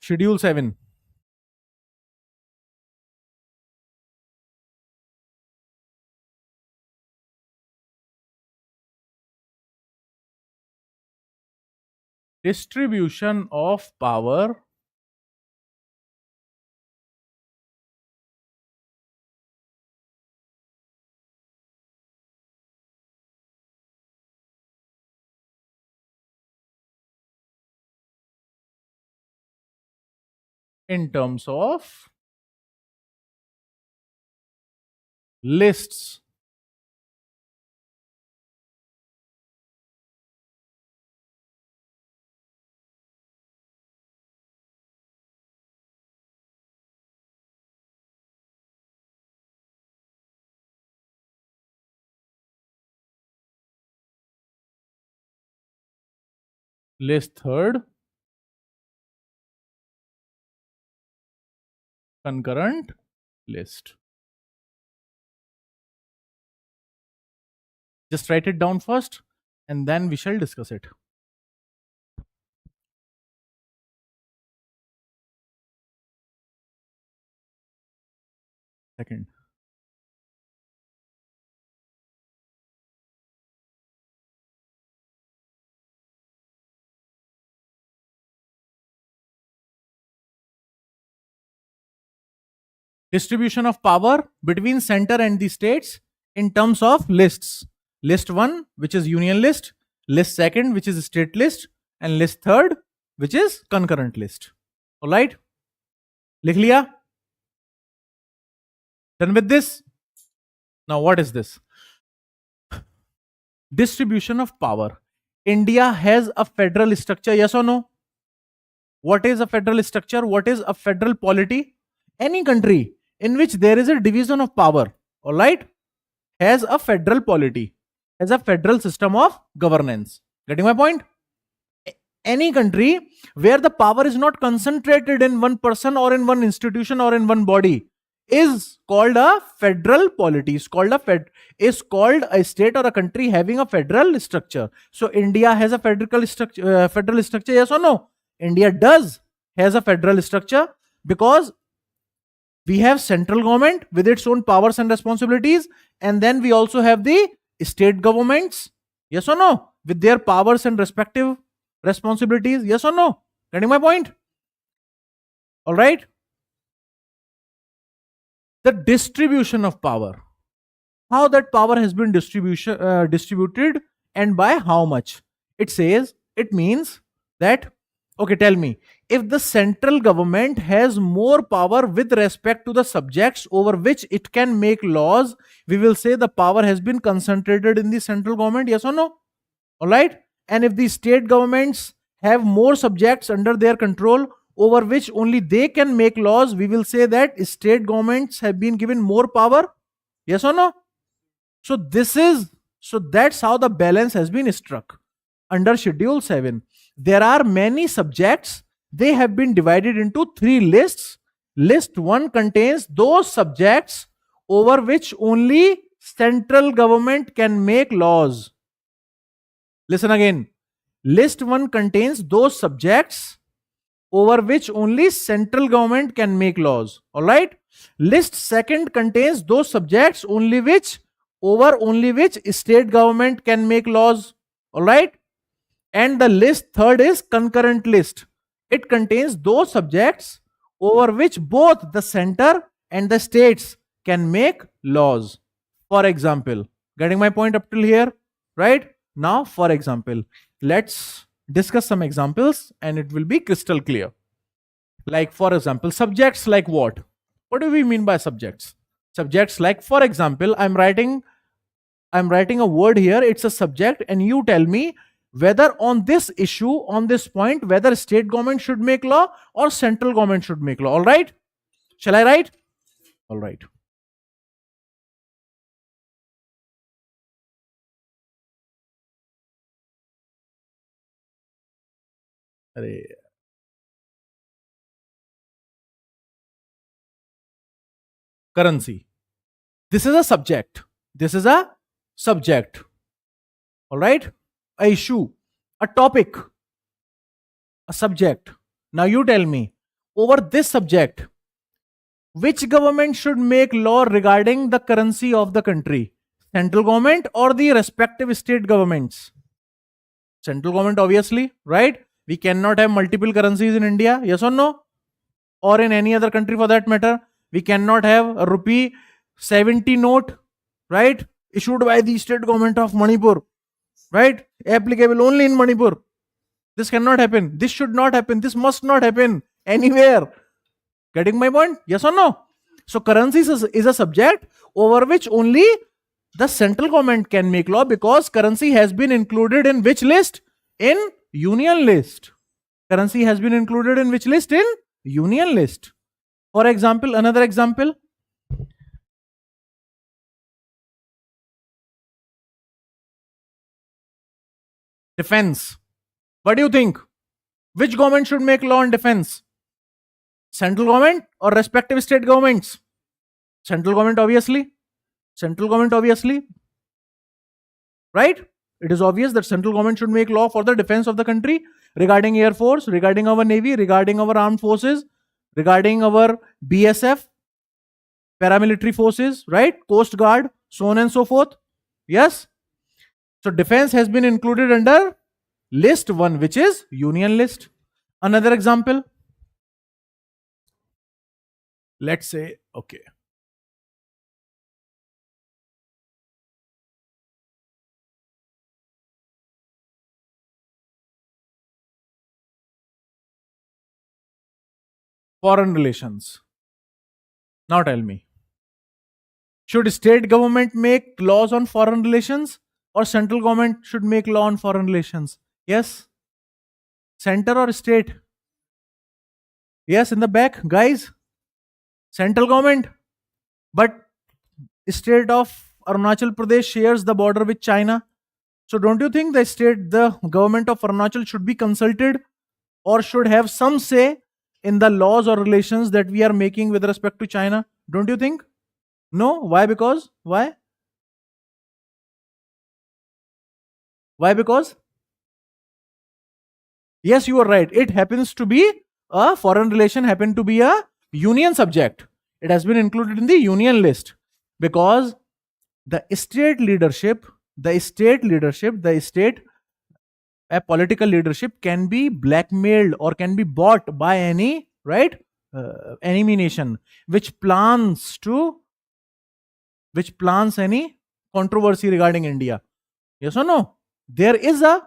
Schedule 7. Distribution of power in terms of lists. List third, concurrent list. Just write it down first and then we shall discuss it. Second. Distribution of power between center and the states in terms of lists. List 1, which is union list, list 2nd, which is state list, and list 3rd, which is concurrent list. All right, likh liya? Done with this? Now what is this? Distribution of power. India has a federal structure, yes or no? What is a federal structure? What is a federal polity? Any country in which there is a division of power, all right, has a federal polity, has a federal system of governance. Getting my point? Any country where the power is not concentrated in one person or in one institution or in one body is called a federal polity. Is called a state or a country having a federal structure. So India has a federal structure, yes or no? India does has a federal structure because we have central government with its own powers and responsibilities, and then we also have the state governments, yes or no, with their powers and respective responsibilities, yes or no? Getting my point? All right. The distribution of power, how that power has been distributed and by how much. It means that, okay, tell me, if the central government has more power with respect to the subjects over which it can make laws, we will say the power has been concentrated in the central government, yes or no? All right. And if the state governments have more subjects under their control over which only they can make laws, we will say that state governments have been given more power, yes or no? So that's how the balance has been struck. Under schedule 7, there are many subjects. They have been divided into 3 lists. List 1 contains those subjects over which only central government can make laws. Listen again. List 1 contains those subjects over which only central government can make laws. All right. List 2nd contains those subjects only which state government can make laws. All right. And the list 3rd is concurrent list. It contains those subjects over which both the center and the states can make laws. For example, getting my point up till here, right? Now, for example, let's discuss some examples and it will be crystal clear. Like, for example, subjects like what? What do we mean by subjects? Subjects like, for example, I'm writing a word here, it's a subject, and you tell me whether on this issue, on this point, whether state government should make law or central government should make law. All right? Shall I write? All right. Currency. This is a subject. This is a subject. All right? A issue, a topic, a subject. Now you tell me, over this subject, which government should make law regarding the currency of the country? Central government or the respective state governments? Central government, obviously, right? We cannot have multiple currencies in India, yes or no? Or in any other country for that matter. We cannot have a rupee 70 note, right? Issued by the state government of Manipur, right? Applicable only in Manipur. This cannot happen. This should not happen. This must not happen anywhere. Getting my point? Yes or no? So currency is a subject over which only the central government can make law because currency has been included in which list? In union list. Currency has been included in which list? In union list. For example, another example. Defense. What do you think? Which government should make law on defense? Central government or respective state governments? Central government, obviously. Central government, obviously. Right? It is obvious that central government should make law for the defense of the country regarding air force, regarding our navy, regarding our armed forces, regarding our BSF, paramilitary forces, right? Coast Guard, so on and so forth. Yes? So defense has been included under list 1, which is union list. Another example. Let's say, okay. Foreign relations. Now tell me, should state government make laws on foreign relations or central government should make law on foreign relations? Yes? Center or state? Yes, in the back, guys. Central government. But state of Arunachal Pradesh shares the border with China. So don't you think the government of Arunachal should be consulted or should have some say in the laws or relations that we are making with respect to China? Don't you think? No? Why? Because? Why? Why? Because? Yes, you are right. It happens to be a foreign relation, happen to be a union subject. It has been included in the union list because the state leadership, the state a political leadership can be blackmailed or can be bought by any right enemy nation which plans to which plans any controversy regarding India. Yes or no? There is a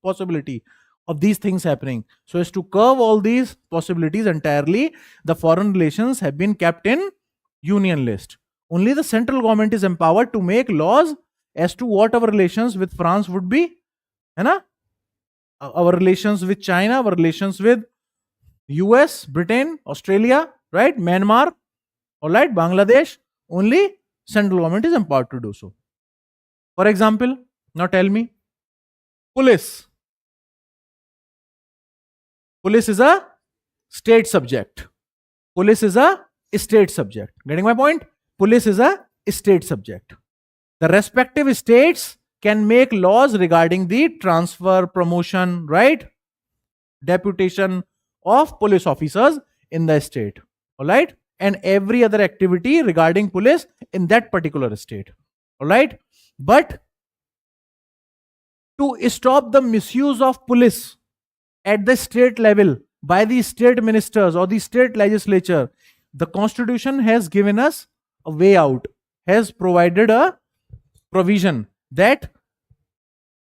possibility of these things happening. So as to curb all these possibilities entirely, the foreign relations have been kept in union list. Only the central government is empowered to make laws as to what our relations with France would be, है ना? Our relations with China, our relations with US, Britain, Australia, right? Myanmar, all right, Bangladesh. Only central government is empowered to do so. For example, now tell me, police. Police is a state subject. Police is a state subject. Getting my point? Police is a state subject. The respective states can make laws regarding the transfer, promotion, right? Deputation of police officers in the state. All right? And every other activity regarding police in that particular state. All right? But to stop the misuse of police at the state level by the state ministers or the state legislature, the constitution has given us a way out, has provided a provision that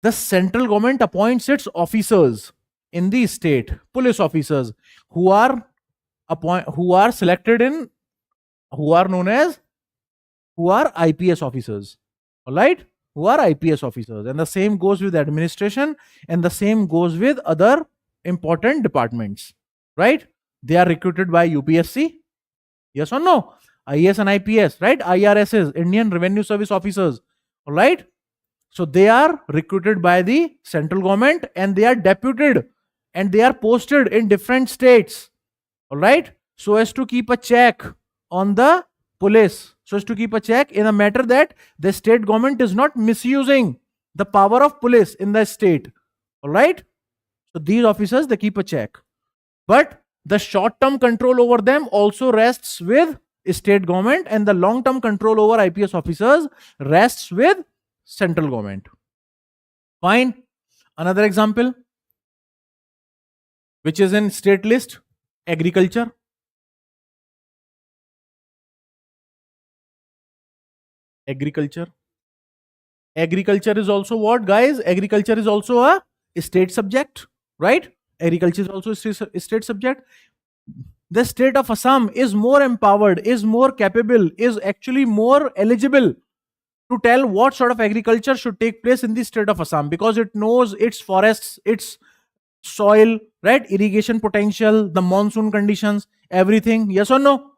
the central government appoints its officers in the state, police officers who are selected in, who are known as, who are IPS officers. All right, who are IPS officers, and the same goes with administration, and the same goes with other important departments, right? They are recruited by UPSC, yes or no? IAS and IPS, right? IRSs, Indian Revenue Service officers, all right? So they are recruited by the central government and they are deputed and they are posted in different states, all right? So as to keep a check on the police, so as to keep a check in a matter that the state government is not misusing the power of police in the state, all right? So these officers, they keep a check. But the short-term control over them also rests with state government and the long-term control over IPS officers rests with central government. Fine. Another example, which is in state list, agriculture. Agriculture. Agriculture is also what, guys? Agriculture is also a state subject, right? Agriculture is also a state subject. The state of Assam is more empowered, is more capable, is actually more eligible to tell what sort of agriculture should take place in the state of Assam because it knows its forests, its soil, right? Irrigation potential, the monsoon conditions, everything. Yes or no?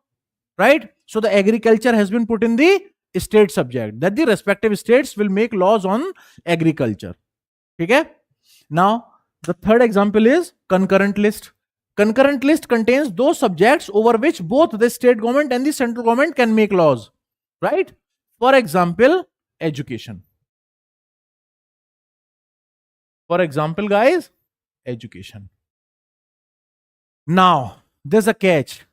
Right? So the agriculture has been put in the state subject that the respective states will make laws on agriculture. Okay? Now, the third example is concurrent list. Concurrent list contains those subjects over which both the state government and the central government can make laws, right? For example, education. For example, guys, education. Now, there's a catch.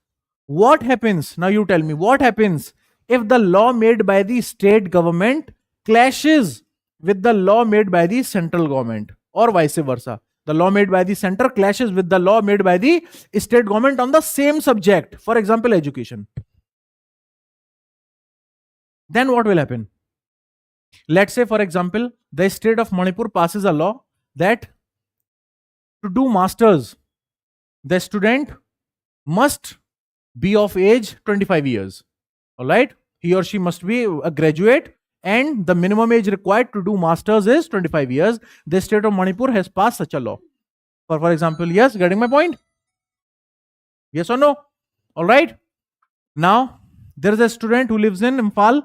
What happens? Now you tell me, what happens if the law made by the state government clashes with the law made by the central government or vice versa? The law made by the center clashes with the law made by the state government on the same subject. For example, education. Then what will happen? Let's say, for example, the state of Manipur passes a law that to do masters, the student must be of age 25 years. All right? He or she must be a graduate and the minimum age required to do masters is 25 years. The state of Manipur has passed such a law. For example, yes, getting my point? Yes or no? All right? Now, there is a student who lives in Imphal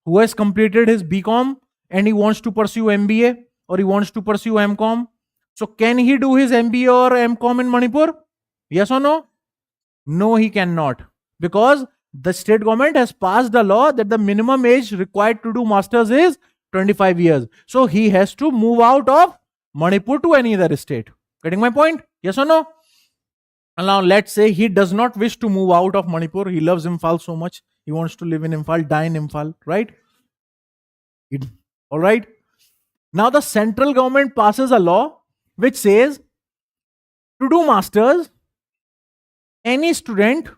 who has completed his BCom and he wants to pursue MBA or he wants to pursue MCom. So can he do his MBA or MCom in Manipur? Yes or no? No, he cannot. Because the state government has passed a law that the minimum age required to do masters is 25 years. So he has to move out of Manipur to any other state. Getting my point? Yes or no? And now let's say he does not wish to move out of Manipur. He loves Imphal so much. He wants to live in Imphal, die in Imphal, right? All right. Now the central government passes a law which says to do masters, any student,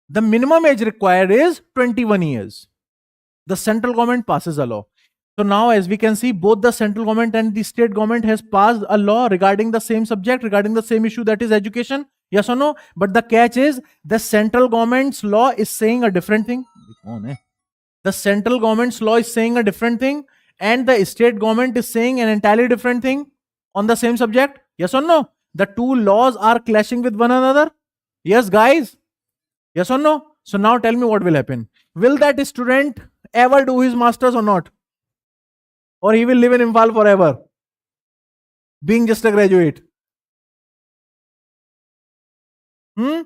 the minimum age required is 21 years. The central government passes a law. So now, as we can see, both the central government and the state government has passed a law regarding the same subject, regarding the same issue, that is education. Yes or no? But the catch is the central government's law is saying a different thing. The central government's law is saying a different thing, and the state government is saying an entirely different thing on the same subject. Yes or no? The two laws are clashing with one another. Yes, guys. Yes or no? So now tell me what will happen. Will that student ever do his masters or not? Or he will live in Imphal forever, being just a graduate? Hmm?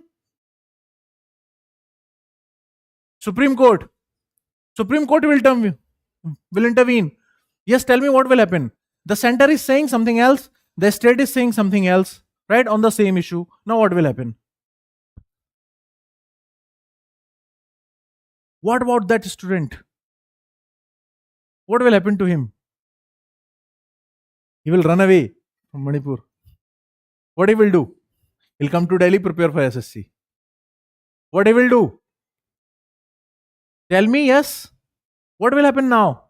Supreme Court. Supreme Court will intervene. Yes, tell me what will happen. The center is saying something else, the state is saying something else, right? On the same issue. Now what will happen? What about that student? What will happen to him? He will run away from Manipur. What he will do? He'll come to Delhi, prepare for SSC. What he will do? Tell me, yes. What will happen now?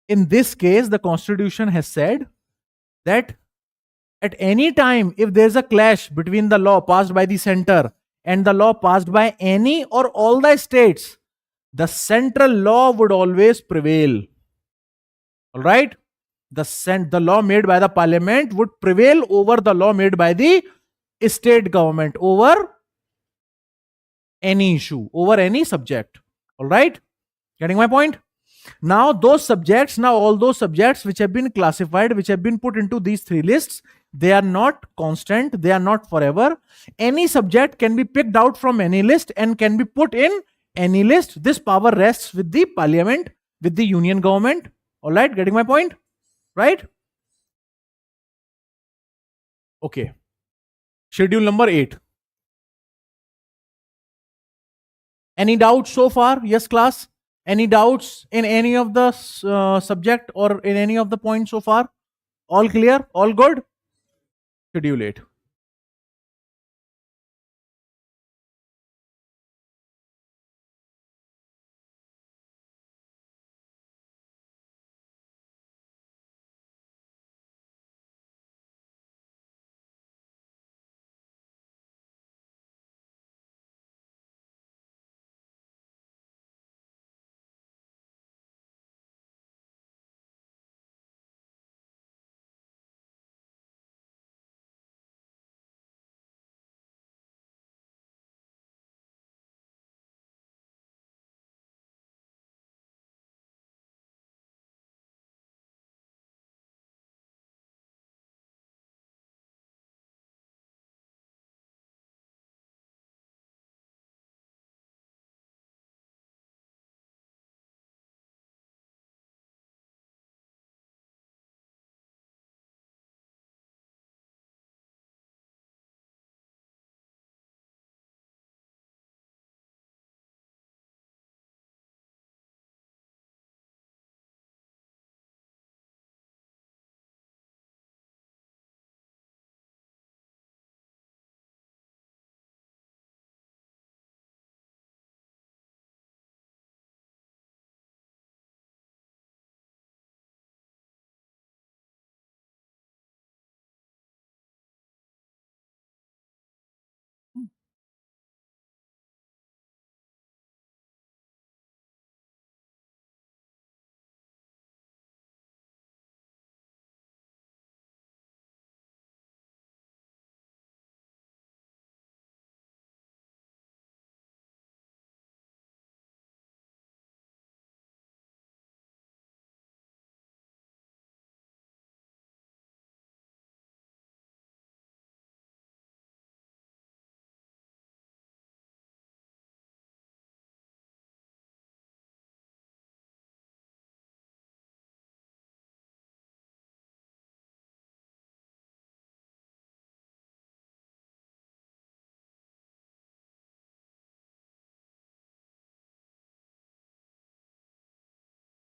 In this case, the constitution has said that at any time, if there's a clash between the law passed by the center and the law passed by any or all the states, the central law would always prevail. All right? The law made by the parliament would prevail over the law made by the state government over any issue, over any subject. All right? Getting my point? Now all those subjects which have been classified, which have been put into these three lists, they are not constant, they are not forever. Any subject can be picked out from any list and can be put in any list. This power rests with the parliament, with the union government. All right, getting my point? Right? Okay. Schedule number 8. Any doubts so far? Yes, class? Any doubts in any of the subject or in any of the points so far? All clear? All good? Schedule 8.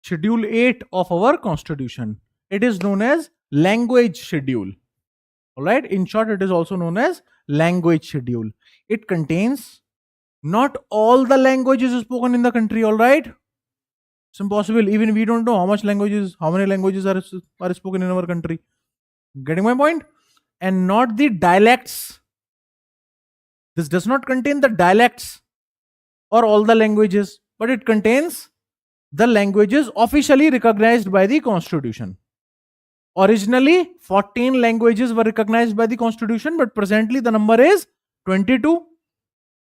Schedule 8 of our constitution. It is known as language schedule. All right. In short, it is also known as language schedule. It contains not all the languages spoken in the country. All right. It's impossible. Even we don't know how many languages are spoken in our country. Getting my point? And not the dialects. This does not contain the dialects or all the languages, but it contains the languages officially recognized by the constitution. Originally, 14 languages were recognized by the constitution, but presently the number is 22.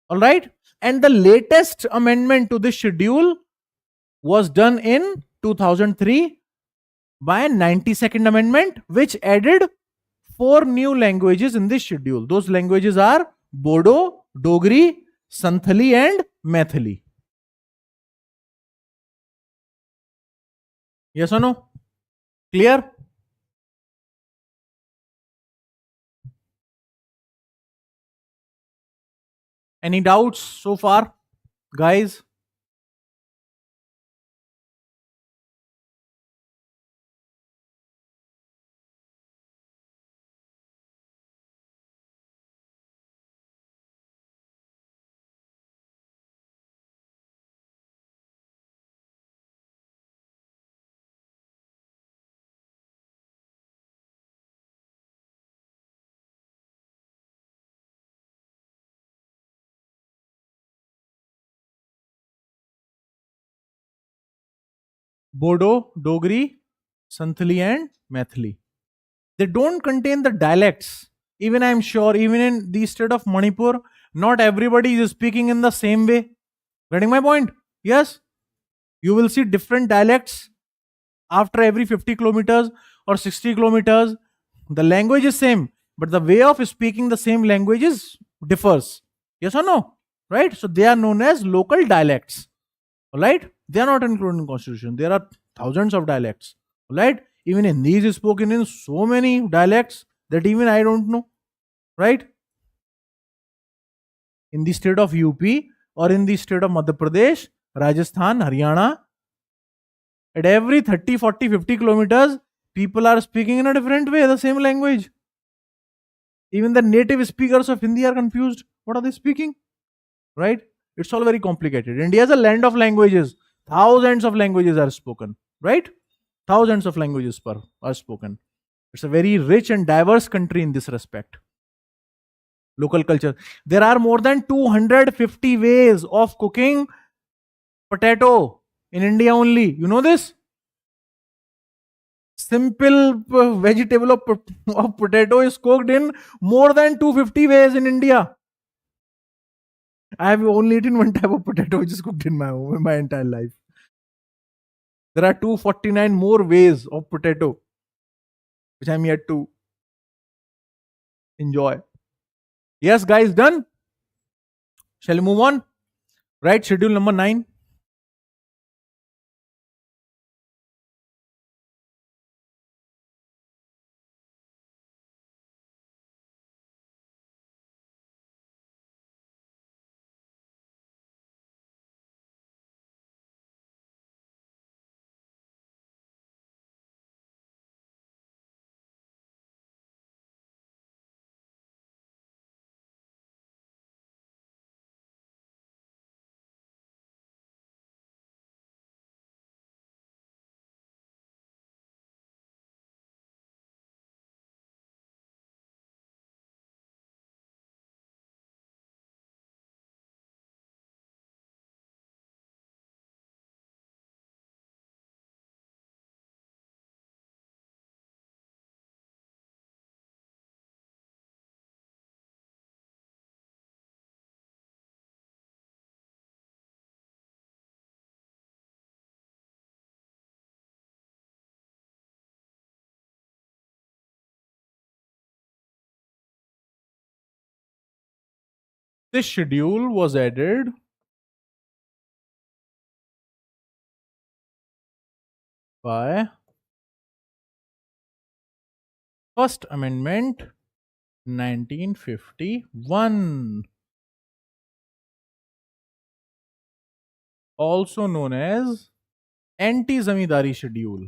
All right. And the latest amendment to this schedule was done in 2003 by 92nd amendment, which added 4 new languages in this schedule. Those languages are Bodo, Dogri, Santhali, and Maithili. Yes or no? Clear? Any doubts so far, guys? Bodo, Dogri, Santhali, and Maithili. They don't contain the dialects. Even I'm sure, even in the state of Manipur, not everybody is speaking in the same way. Getting my point? Yes. You will see different dialects after every 50 kilometers or 60 kilometers. The language is same, but the way of speaking the same languages differs. Yes or no? Right? So they are known as local dialects. Alright? They are not included in constitution. There are thousands of dialects. Alright? Even Hindi is spoken in so many dialects that even I don't know. Right? In the state of UP or in the state of Madhya Pradesh, Rajasthan, Haryana, at every 30, 40, 50 kilometers, people are speaking in a different way, the same language. Even the native speakers of Hindi are confused. What are they speaking? Right? It's all very complicated. India is a land of languages. Thousands of languages are spoken. Right? Thousands of languages are spoken. It's a very rich and diverse country in this respect. Local culture. There are more than 250 ways of cooking potato in India only. You know this? Simple vegetable of potato is cooked in more than 250 ways in India. I have only eaten one type of potato which is cooked in my entire life. There are 249 more ways of potato which I'm yet to enjoy. Yes, guys, done? Shall we move on? Right, schedule number 9. This schedule was added by First Amendment 1951, also known as anti zamindari schedule.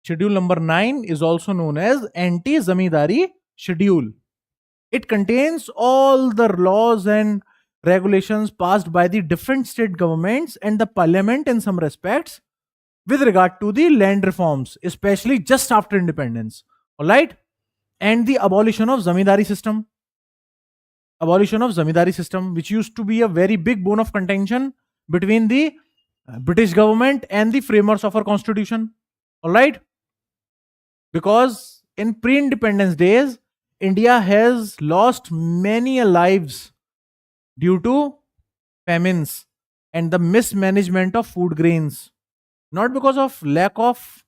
Schedule number 9 is also known as anti zamindari schedule. It contains all the laws and regulations passed by the different state governments and the parliament in some respects with regard to the land reforms, especially just after independence. All right? And the abolition of zamindari system. Abolition of zamindari system, which used to be a very big bone of contention between the British government and the framers of our constitution. All right? Because in pre-independence days, India has lost many lives due to famines and the mismanagement of food grains, not because of lack of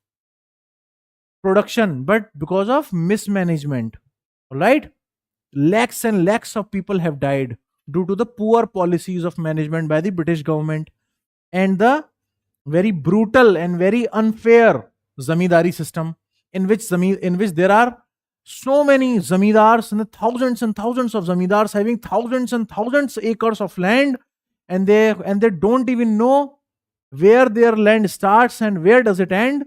production but because of mismanagement. All right, lakhs and lakhs of people have died due to the poor policies of management by the British government and the very brutal and very unfair zamindari system in which there are so many zamindars and thousands of zamindars having thousands and thousands acres of land, and they don't even know where their land starts and where does it end.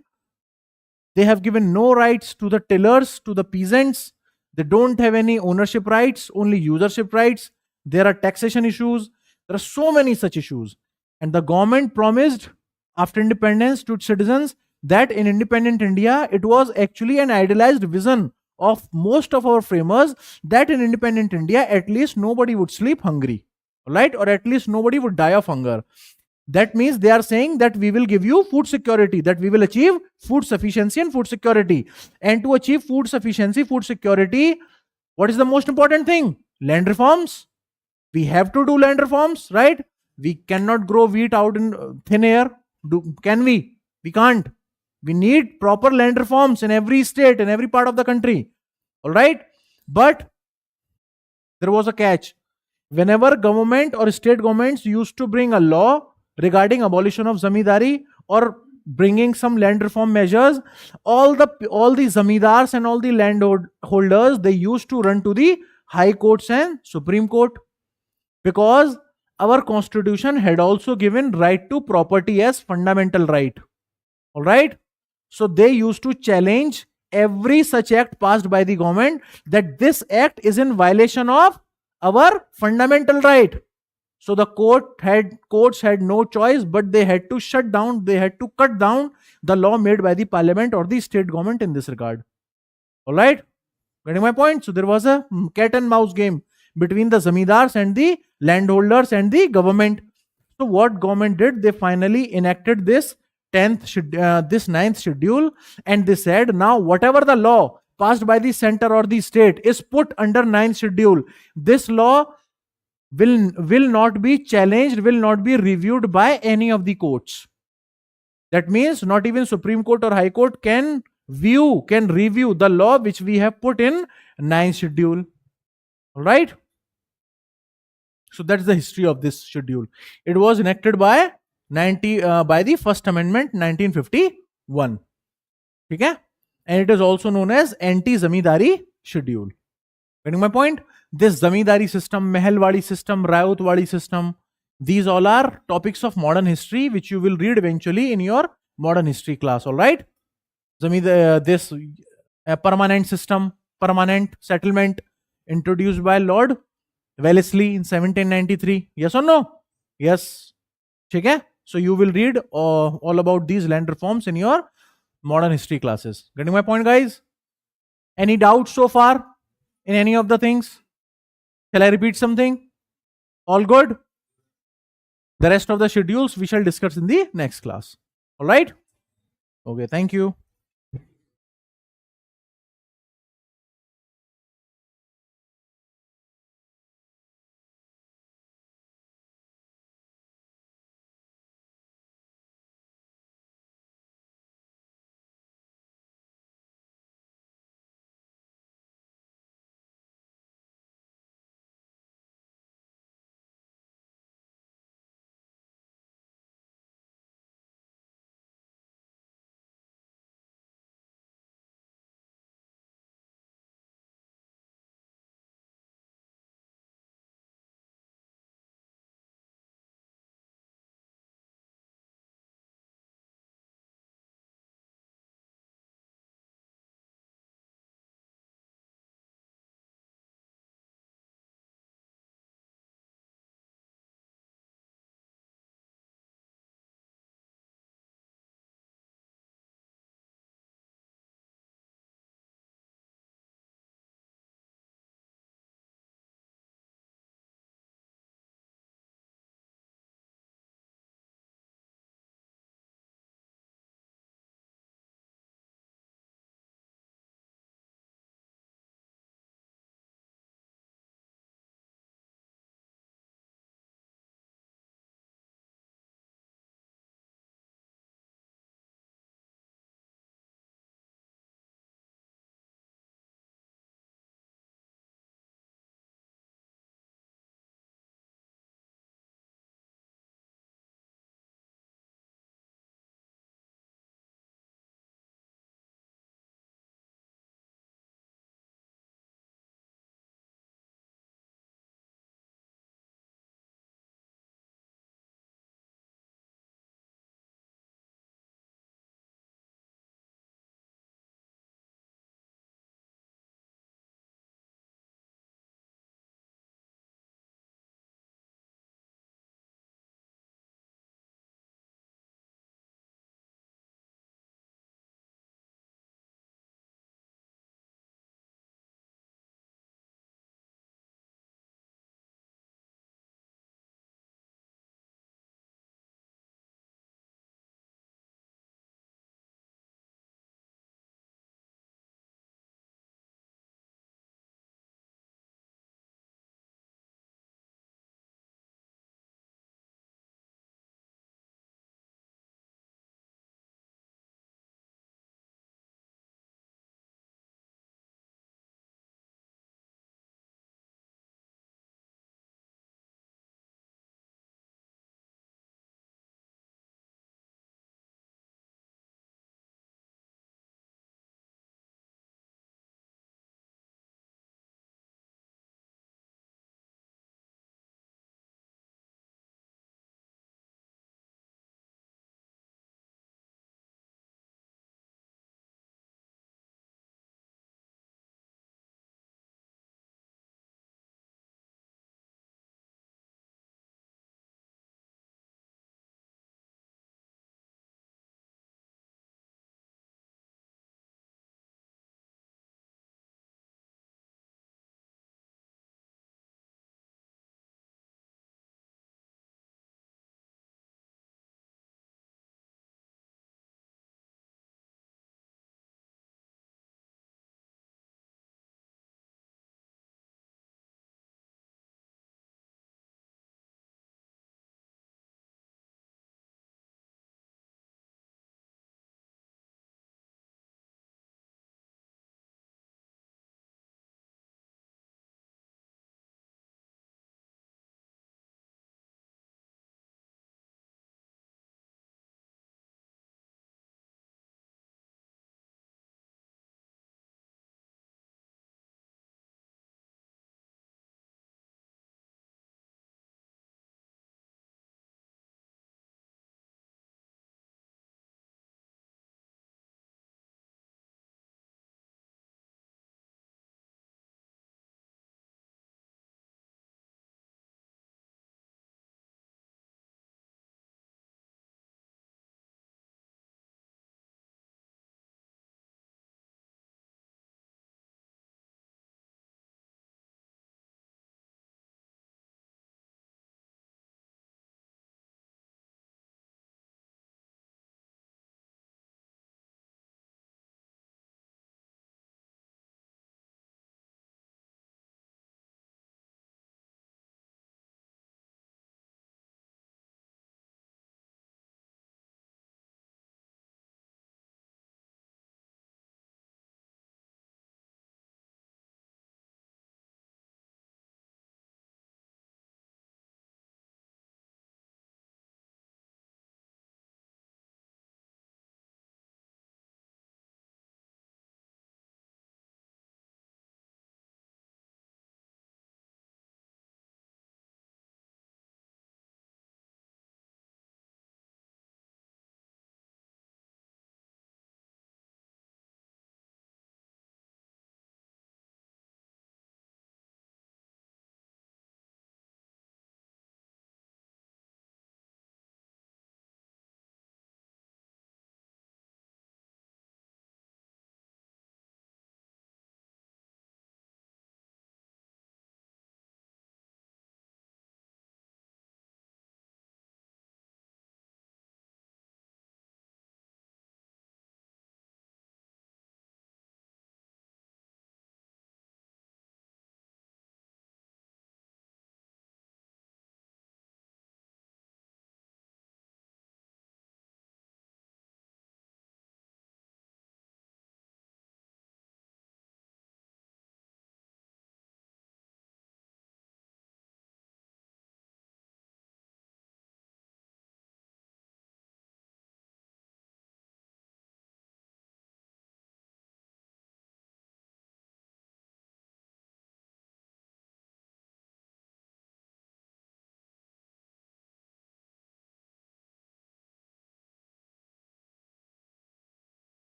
They have given no rights to the tillers, to the peasants. They don't have any ownership rights, only usership rights. There are taxation issues. There are so many such issues. And the government promised after independence to its citizens that in independent India, it was actually an idealized vision of most of our framers that in independent India, at least nobody would sleep hungry, right? Or at least nobody would die of hunger. That means they are saying that we will give you food security, that we will achieve food sufficiency and food security. And to achieve food sufficiency, food security, what is the most important thing? Land reforms. We have to do land reforms, right? We cannot grow wheat out in thin air. Can we? We can't. We need proper land reforms in every state, in every part of the country. All right. But there was a catch. Whenever government or state governments used to bring a law regarding abolition of zamindari or bringing some land reform measures, all the zamindars and all the landholders, they used to run to the high courts and supreme court, because our constitution had also given right to property as fundamental right. All right, so they used to challenge every such act passed by the government, that this act is in violation of our fundamental right. So the courts had no choice, but they had to shut down, they had to cut down the law made by the parliament or the state government in this regard. All right, getting my point? So there was a cat and mouse game between the zamindars and the landholders and the government. So what government did? They finally enacted this this ninth schedule, and they said now whatever the law passed by the center or the state is put under ninth schedule. This law will not be challenged, will not be reviewed by any of the courts. That means not even Supreme Court or High Court can review the law which we have put in ninth schedule. All right. So that's the history of this schedule. It was enacted by by the First Amendment 1951. Okay? And it is also known as anti-zamindari schedule. Getting my point? This zamindari system, Mehelwadi system, Rayotwadi system, these all are topics of modern history which you will read eventually in your modern history class. All right? This permanent system, permanent settlement introduced by Lord Wellesley in 1793. Yes or no? Yes. Okay? So you will read all about these land reforms in your modern history classes. Getting my point, guys? Any doubts so far in any of the things? Shall I repeat something? All good? The rest of the schedules we shall discuss in the next class. All right? Okay, thank you.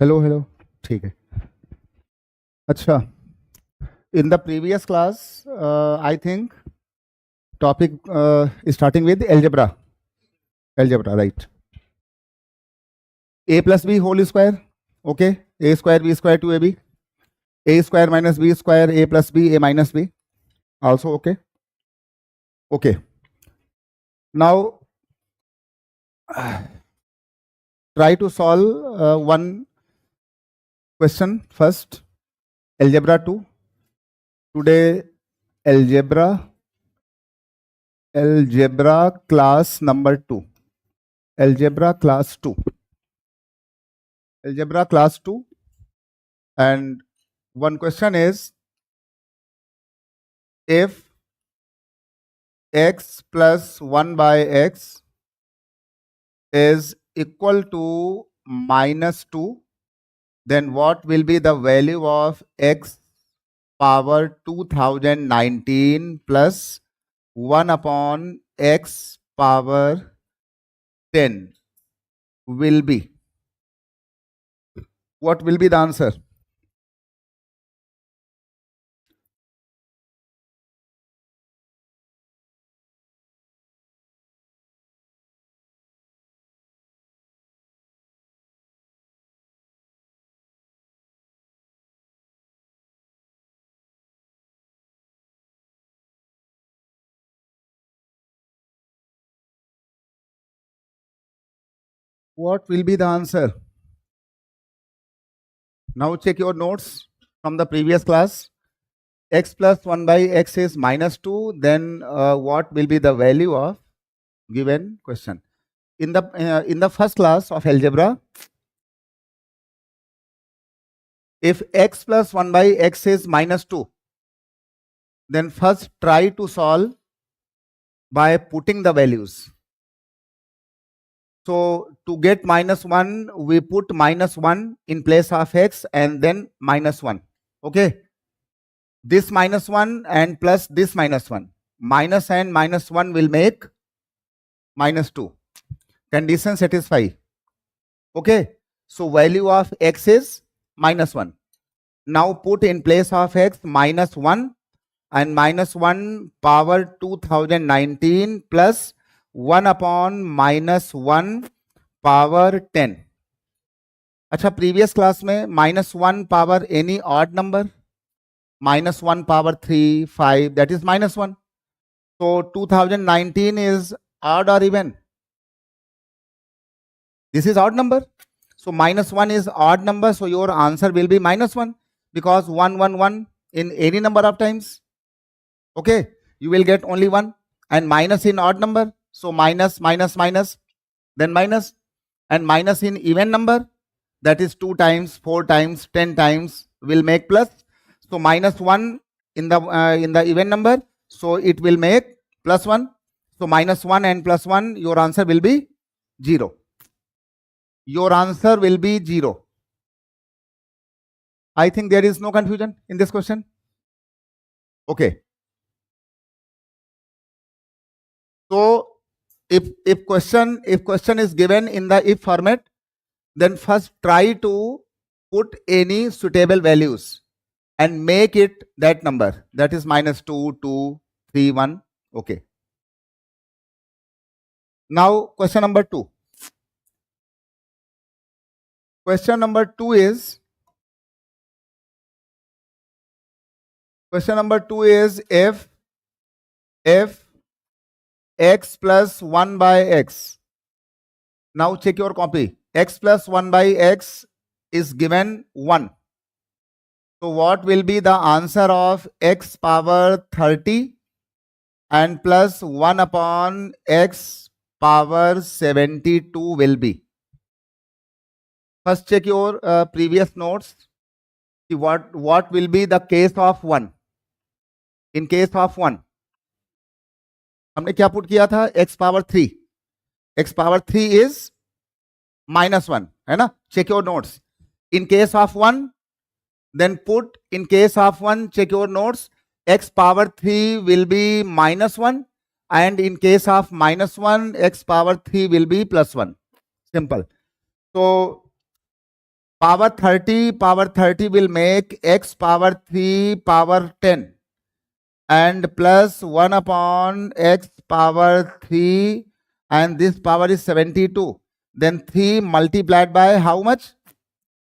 Hello hello ठीक है अच्छा in the previous class I think topic starting with algebra right a plus b whole square okay a square b square 2ab a square minus b square a plus b a minus b also okay now try to solve one question first algebra 2 today algebra class number 2 algebra class 2 and one question is if x plus 1 by x is equal to minus 2, then what will be the value of x power 2019 plus 1 upon x power 10 will be? What will be the answer? What will be the answer? Now check your notes from the previous class. X plus 1 by x is minus 2, then what will be the value of given question? In the first class of algebra, if x plus 1 by x is minus 2, then first try to solve by putting the values. So to get minus 1, we put minus 1 in place of x and then minus 1. Okay. This minus 1 and plus this minus 1. Minus and minus 1 will make minus 2. Condition satisfy. Okay. So value of x is minus 1. Now put in place of x minus 1 and minus 1 power 2019 plus 1 upon minus 1 power 10. अच्छा previous class में minus 1 power any odd number, minus 1 power 3, 5, that is minus 1. So 2019 is odd or even? This is odd number. So minus 1 is odd number. So your answer will be minus 1 because 1, 1, 1 in any number of times. Okay. You will get only 1 and minus in odd number. So minus, minus, minus, then minus, and minus in even number, that is 2 times, 4 times, 10 times will make plus. So minus 1 in the even number. So it will make plus 1. So minus 1 and plus 1, your answer will be 0. Your answer will be 0. I think there is no confusion in this question. Okay. So if question is given in the if format, then first try to put any suitable values and make it that number, that is minus 2, 2, 3, 1. Okay. Now question number 2. Question number 2 is if x plus 1 by x. Now check your copy. X plus 1 by x is given 1. So what will be the answer of x power 30 and plus 1 upon x power 72 will be? First check your previous notes. See what will be the case of 1. In case of 1, हमने क्या put किया था, x power 3, x power 3 is -1, है ना. Check your notes. In case of 1, then put in case of 1, check your notes, x power 3 will be -1, and in case of -1, x power 3 will be +1. Simple. So power 30 will make x power 3 power 10 and plus 1 upon x power 3, and this power is 72. Then 3 multiplied by how much?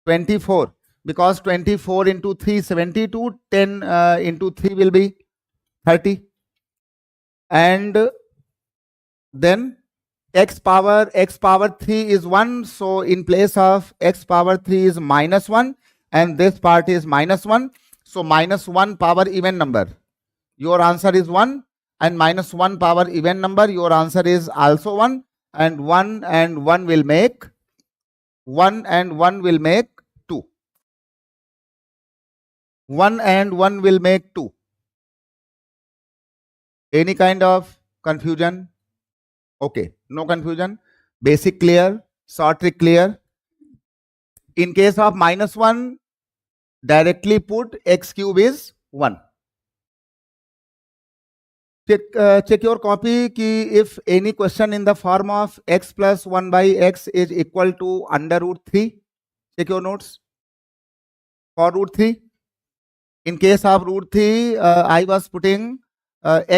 24, because 24 into 3 72, 10 into 3 will be 30, and then x power 3 is 1, so in place of x power 3 is -1, and this part is -1, so -1 power even number, your answer is 1, and -1 power even number, your answer is also 1, and 1 and 1 will make 1 and 1 will make 2. 1 and 1 will make 2. Any kind of confusion? Okay, no confusion. Basic clear, short trick clear. In case of -1, directly put x cube is 1. Check your copy ki if any question in the form of x plus 1 by x is equal to under root 3. Check your notes. For root 3, in case of root 3, I was putting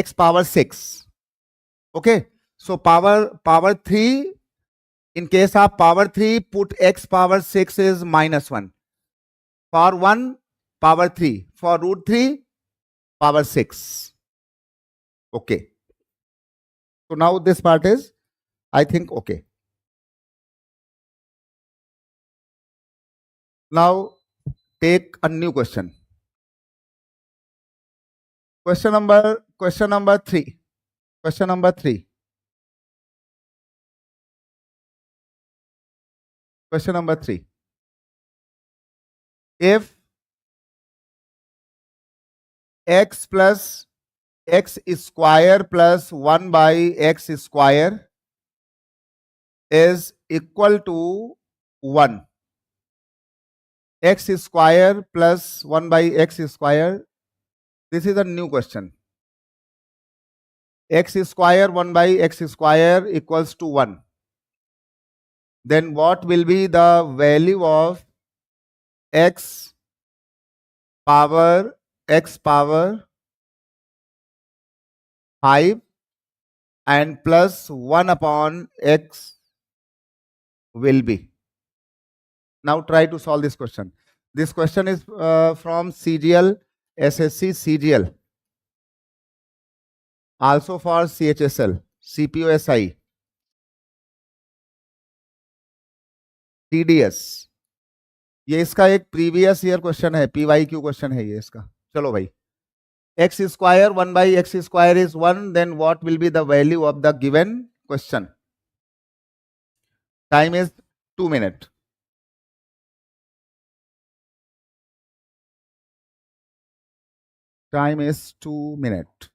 x power 6. Okay, so power 3, in case of power 3, put x power 6 is -1. For 1, power 3. For root 3, power 6. Okay. So now this part is, I think, okay. Now take a new question. Question number 3. Question number 3. Question number 3. If x plus x square plus 1 by x square is equal to 1, x square plus 1 by x square, this is a new question. X square 1 by x square equals to 1. Then what will be the value of x power 5 and plus 1 upon x will be? Now try to solve this question. This question is from CGL, SSC, CGL. Also for CHSL, CPOSI, TDS. ये इसका एक previous year question है, PYQ question है ये इसका. चलो भाई. X square 1 by x square is 1, then what will be the value of the given question? Time is 2 minutes. Time is 2 minutes.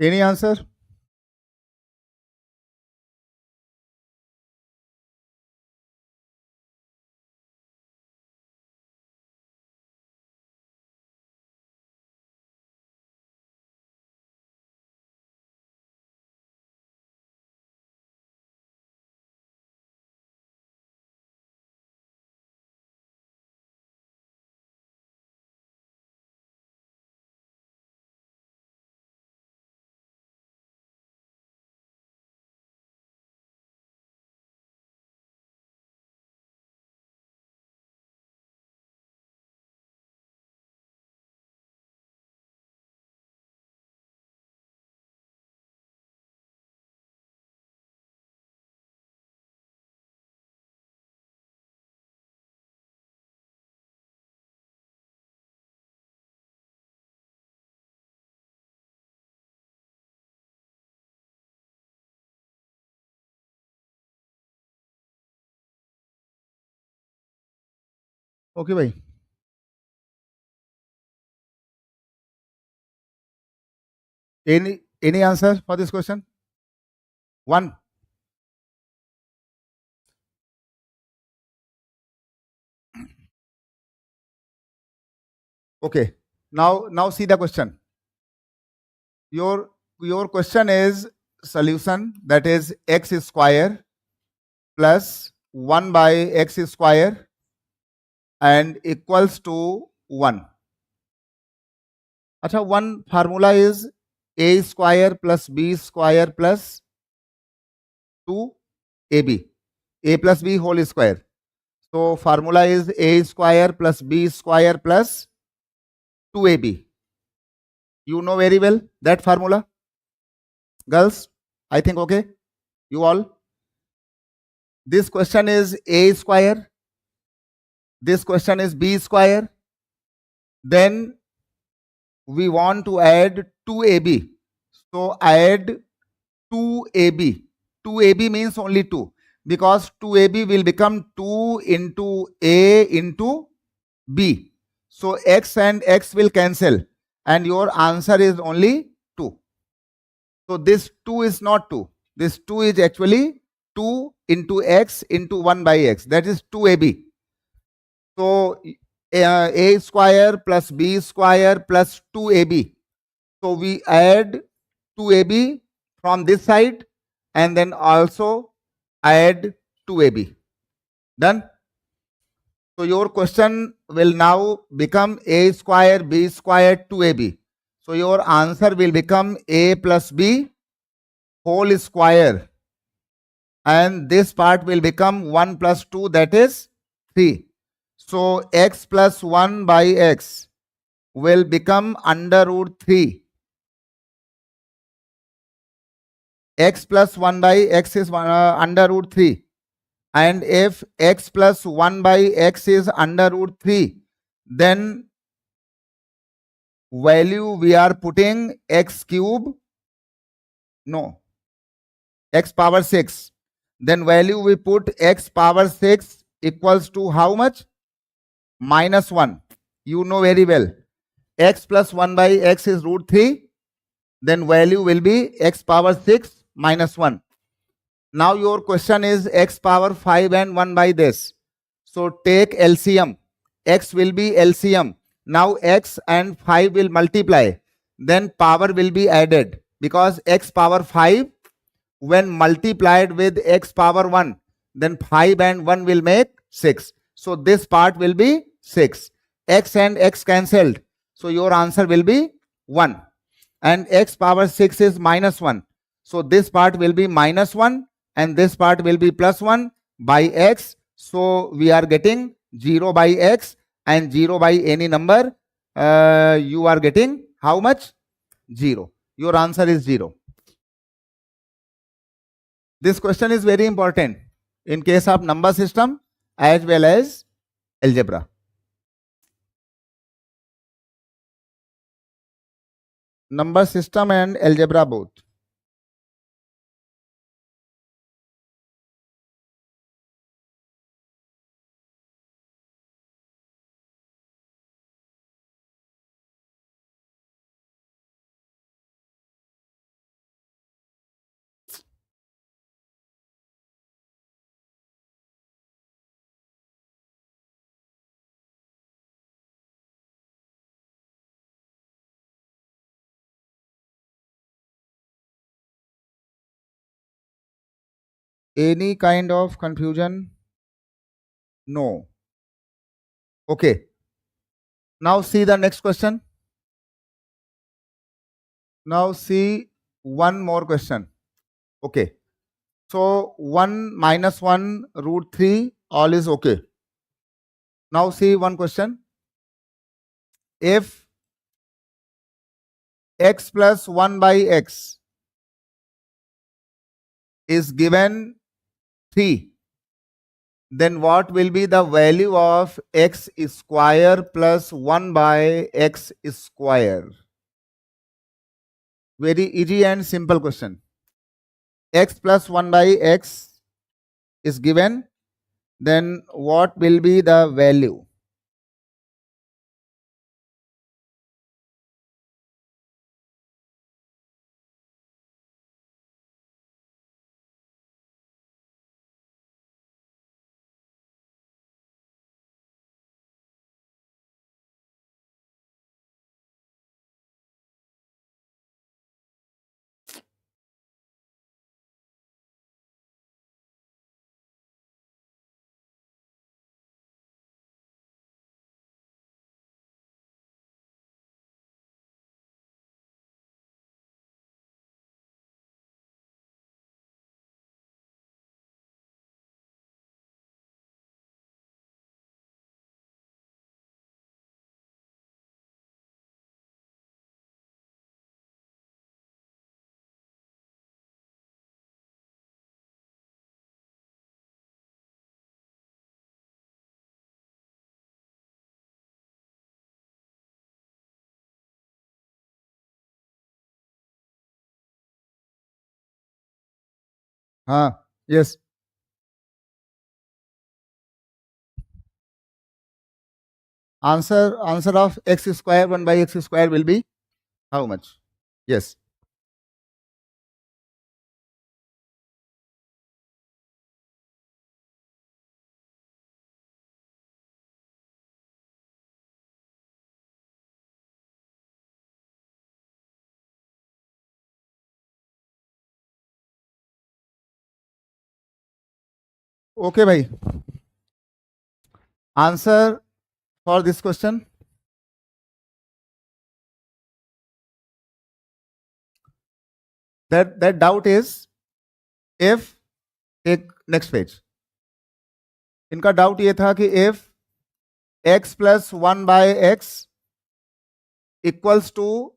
Any answer? Okay, bhai. Any answer for this question? One. Okay. Now see the question. Your question is solution, that is x square plus 1 by x square and equals to 1. Acha, one formula is a square plus b square plus 2ab. A plus b whole square. So formula is a square plus b square plus 2ab. You know very well that formula. Girls, I think okay. You all. This question is a square. This question is b square. Then we want to add 2ab. So add 2ab. 2ab means only 2, because 2ab will become 2 into a into b. So x and x will cancel and your answer is only 2. So this 2 is not 2. This 2 is actually 2 into x into 1 by x. That is 2ab. So a square plus b square plus 2ab. So we add 2ab from this side and then also add 2ab. Done? So your question will now become a square b square 2ab. So your answer will become a plus b whole square, and this part will become 1 plus 2, that is 3. So x plus 1 by x will become under root 3. X plus 1 by x is under root 3. And if x plus 1 by x is under root 3, then value we are putting x cube, no, x power 6. Then value we put x power 6 equals to how much? Minus 1. You know very well. X plus 1 by x is root 3. Then value will be x power 6 minus 1. Now your question is x power 5 and 1 by this. So take LCM. X will be LCM. Now x and 5 will multiply. Then power will be added, because x power 5 when multiplied with x power 1, then 5 and 1 will make 6. So this part will be 6. X and x cancelled. So your answer will be 1. And x power 6 is minus 1. So this part will be minus 1 and this part will be plus 1 by x. So we are getting 0 by x and 0 by any number. You are getting how much? 0. Your answer is 0. This question is very important in case of number system as well as algebra. Number system and algebra both. Any kind of confusion? No. Okay. Now see the next question. Now see one more question. Okay. So 1 minus 1 root 3 all is okay. Now see one question. If x plus 1 by x is given 3, then what will be the value of x square plus 1 by x square? Very easy and simple question. X plus 1 by x is given, then what will be the value? Yes. Answer of x square 1 by x square will be how much? Yes. Okay, bhai. Answer for this question. That doubt is, if एक next page. इनका doubt ये था कि if x plus 1 by x equals to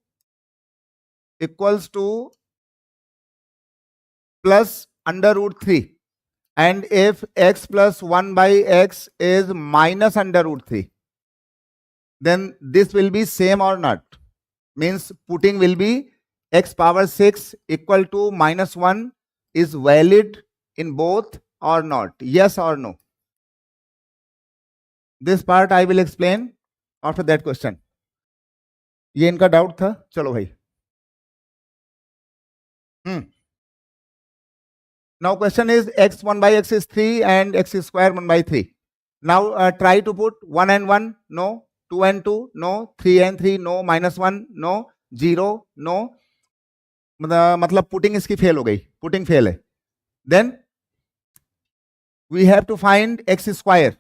plus under root 3, and if x plus 1 by x is minus under root 3, then this will be same or not? Means putting will be x power 6 equal to minus 1 is valid in both or not? Yes or no? This part I will explain after that question. ये इनका doubt था. चलो भाई. Now question is x1 by x is 3 and x square 1 by 3. Now try to put 1 and 1, no. 2 and 2, no. 3 and 3, no. Minus 1, no. 0, no. मतलब putting इसकी fail हो गई. Putting fail है. Then we have to find x square.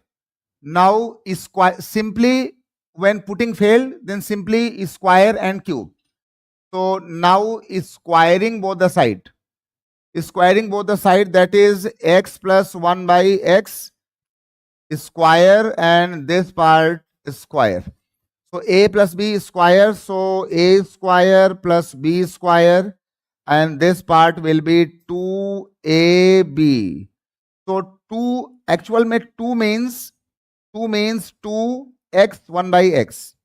Now simply when putting failed, then simply square and cube. So now squaring both the side. Squaring both the side, that is x plus 1 by x square and this part square. So a plus b square, so a square plus b square, and this part will be 2ab. So 2 actual में 2 means 2x 1 by x.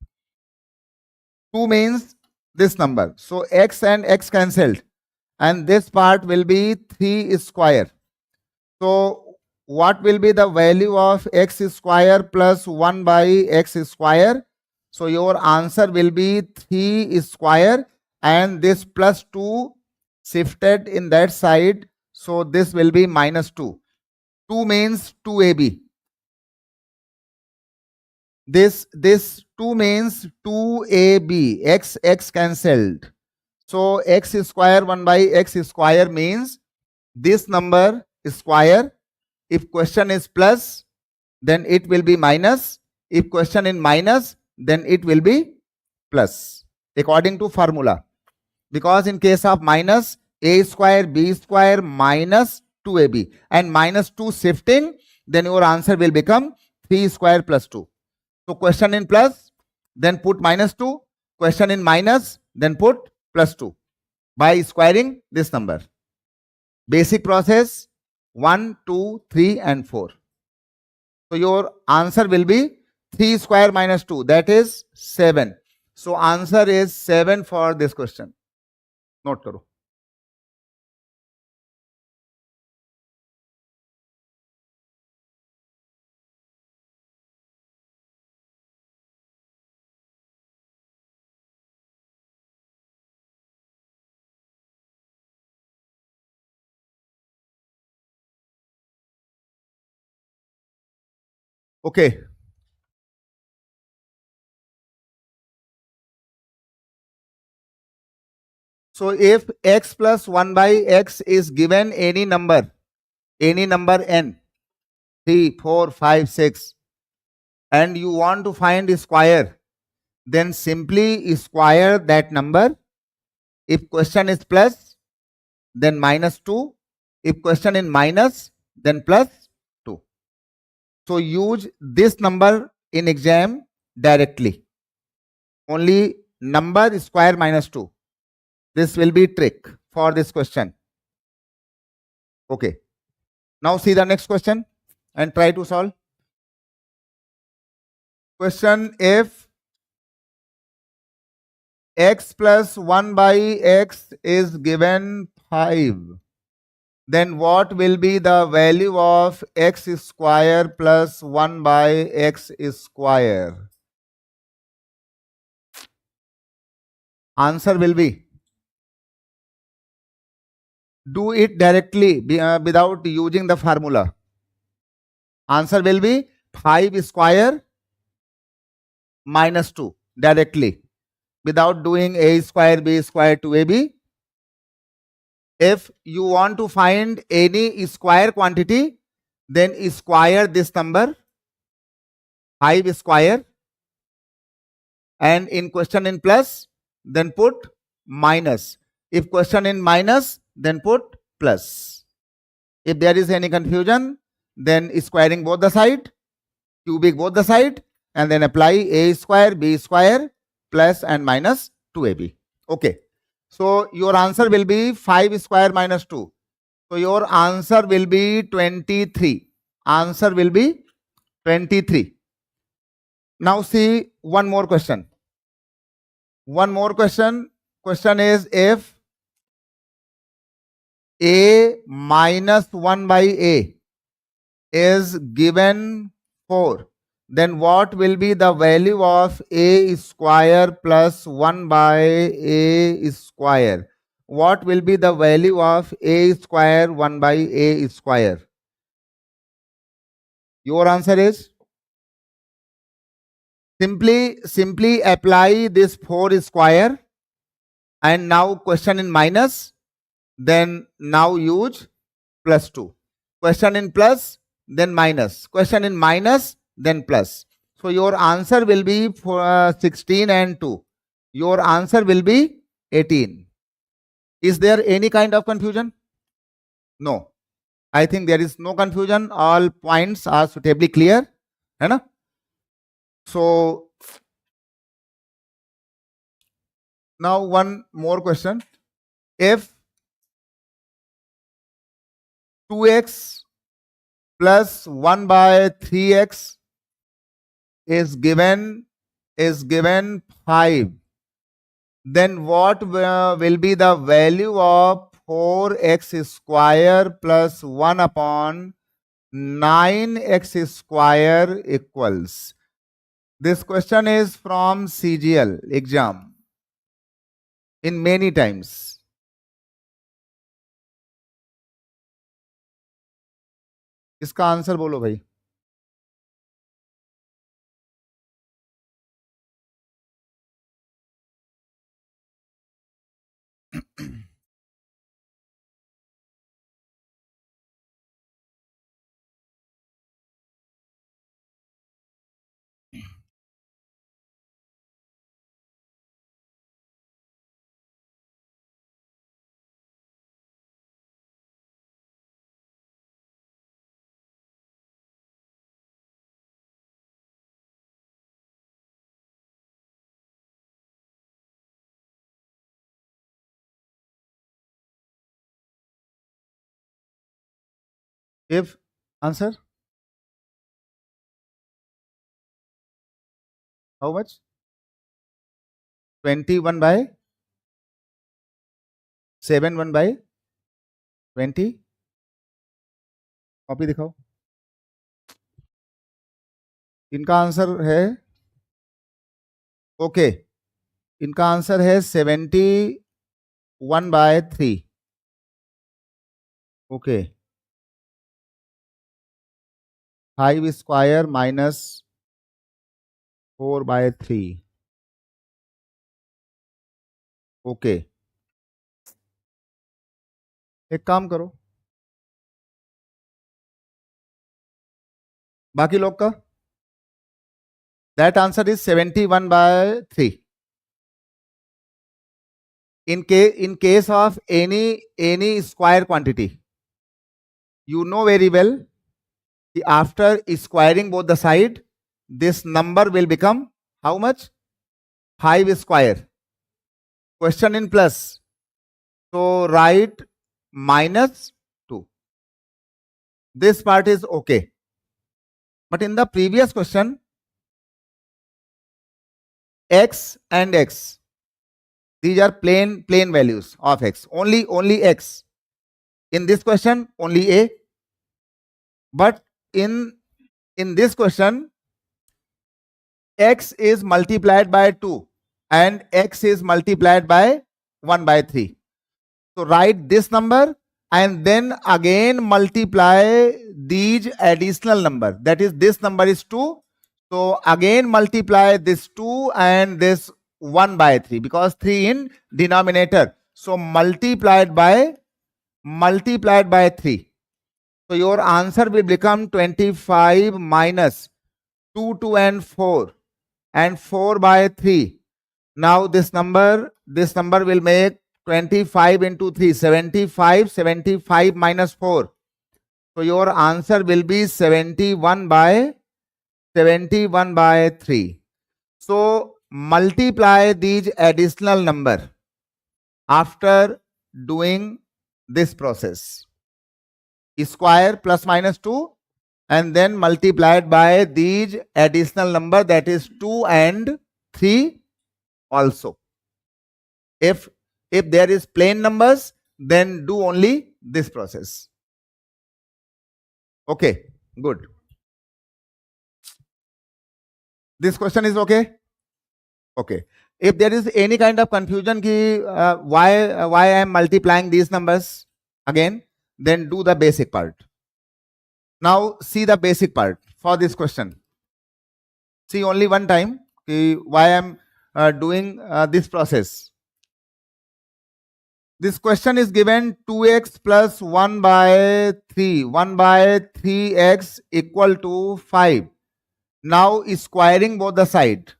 2 means this number. So x and x cancelled, and this part will be 3 square. So what will be the value of x square plus 1 by x square? So your answer will be 3 square, and this plus 2 shifted in that side. So this will be minus 2. 2 means 2ab. This 2 means 2ab. X cancelled. So x square 1 by x square means this number square. If question is plus, then it will be minus. If question in minus, then it will be plus according to formula. Because in case of minus, a square b square minus 2ab and minus 2 shifting, then your answer will become 3 square plus 2. So question in plus, then put minus 2. Question in minus, then put plus 2 by squaring this number. Basic process 1, 2, 3 and 4. So your answer will be 3 square minus 2, that is 7. So answer is 7 for this question. Note karo. Okay. So if x plus 1 by x is given any number n, 3, 4, 5, 6, and you want to find a square, then simply square that number. If question is plus, then minus 2. If question in minus, then plus 2. So use this number in exam directly. Only number square minus 2. This will be trick for this question. Okay. Now see the next question and try to solve. Question: if x plus 1 by x is given 5, then what will be the value of x square plus 1 by x square? Answer will be, do it directly without using the formula. Answer will be 5 square minus 2 directly without doing a square b square to ab. If you want to find any square quantity, then square this number 5 square, and in question in plus, then put minus. If question in minus, then put plus. If there is any confusion, then squaring both the side, cubic both the side, and then apply a square b square plus and minus 2ab. Okay. So your answer will be 5 square minus 2. So your answer will be 23. Answer will be 23. Now see one more question. One more question. Question is, if a minus 1 by a is given 4, then what will be the value of a square plus 1 by a square? What will be the value of a square 1 by a square? Your answer is, simply apply this 4 square, and now question in minus, then now use plus 2. Question in plus, then minus. Question in minus, then plus. So your answer will be for 16 and 2. Your answer will be 18. Is there any kind of confusion? No. I think there is no confusion. All points are suitably clear. है ना? So now one more question. If 2x plus 1 by 3x is given 5, then what will be the value of 4x square plus 1 upon 9x square equals? This question is from CGL exam in many times. इसका answer बोलो भाई. If answer, how much? 21 by 7 1 by 20. Copy दिखाओ. इनका answer है, okay, इनका answer है 71/3. Okay, 5 square minus 4/3. Okay, एक काम करो, बाकी लोग का. That answer is 71/3. In case of any square quantity, you know very well, after squaring both the side, this number will become how much? 5 square. Question in plus, so write -2. This part is okay, but in the previous question, x and x, these are plain values of x, only x. In this question only a, but in this question, x is multiplied by 2 and x is multiplied by 1/3. So write this number and then again multiply these additional number. That is, this number is 2. So again multiply this 2 and this 1/3, because 3 in denominator. So multiplied by 3. So your answer will become 25 minus 2, 2 and 4 and 4/3. Now this number will make 25 into 3, 75, 75 minus 4. So your answer will be 71/3. So multiply these additional number after doing this process. Square plus minus 2 and then multiplied by these additional number, that is 2 and 3 also. If there is plain numbers, then do only this process. Okay, good. This question is okay? Okay. If there is any kind of confusion why I am multiplying these numbers again, then do the basic part. Now see the basic part for this question. See only one time why I am doing this process. This question is given 2x plus 1/3. 1/3x equal to 5. Now squaring both the side.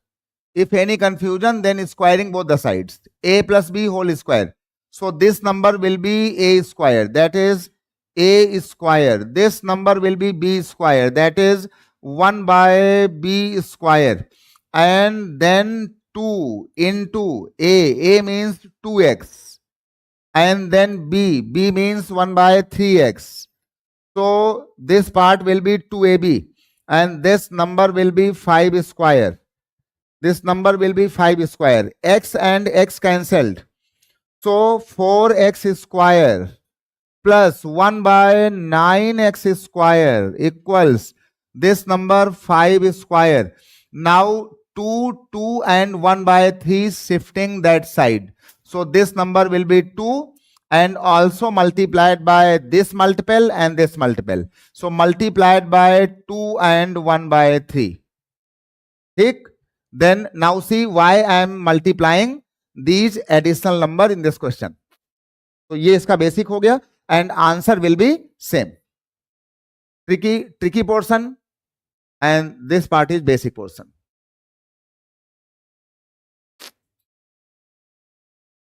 If any confusion, then squaring both the sides. A plus b whole square. So this number will be a square. That is a square. This number will be b square. That is 1/b square. And then 2 into a. A means 2x. And then b means 1/3x. So this part will be 2ab and this number will be 5 square. This number will be 5 square. X and x cancelled. So 4x square plus 1/9x square equals this number 5 square. Now 2, 2 and 1/3 shifting that side. So this number will be 2 and also multiplied by this multiple and this multiple. So multiplied by 2 and 1/3. Then now see why I am multiplying these additional number in this question. So ये इसका basic हो गया and answer will be same. Tricky portion and this part is basic portion.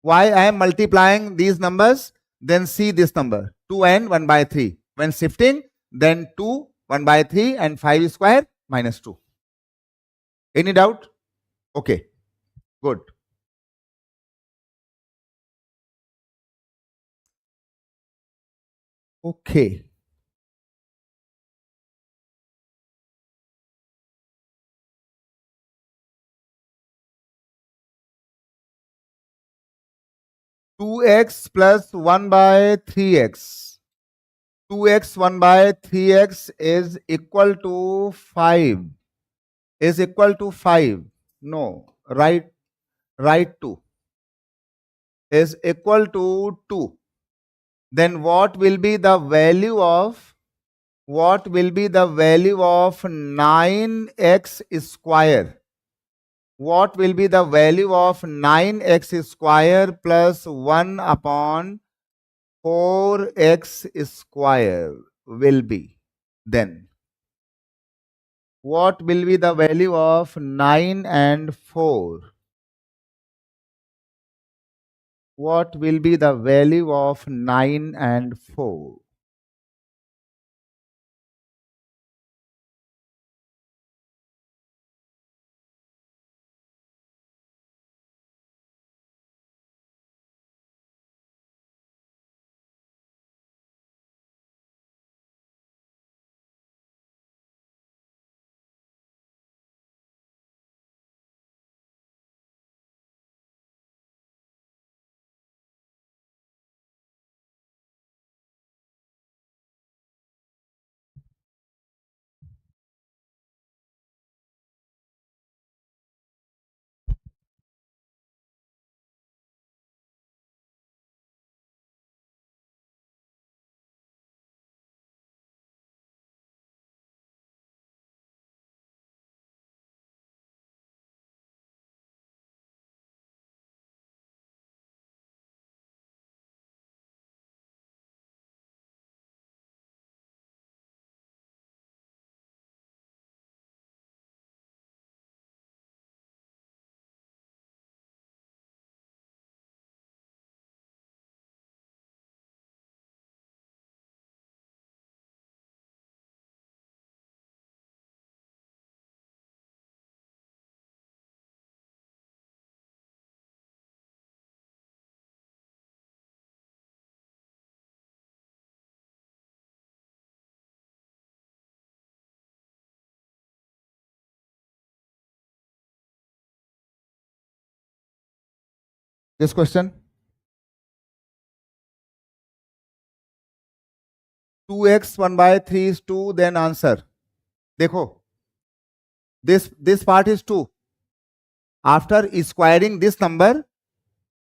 Why I am multiplying these numbers? Then see this number 2 and 1/3. When shifting, then 2, 1/3 and 5 square minus 2. Any doubt? Okay, good. Okay. 2x plus 1 by 3x. 2x 1 by 3x is equal to 5. Is equal to 5. No, right 2. Is equal to 2. Then what will be the value of 9x square? What will be the value of 9x square plus 1 upon 4x square will be? Then what will be the value of 9 and 4? What will be the value of 9 and 4? This question? 2x 1 by 3 is 2, then answer. Dekho, this part is 2. After squaring this number,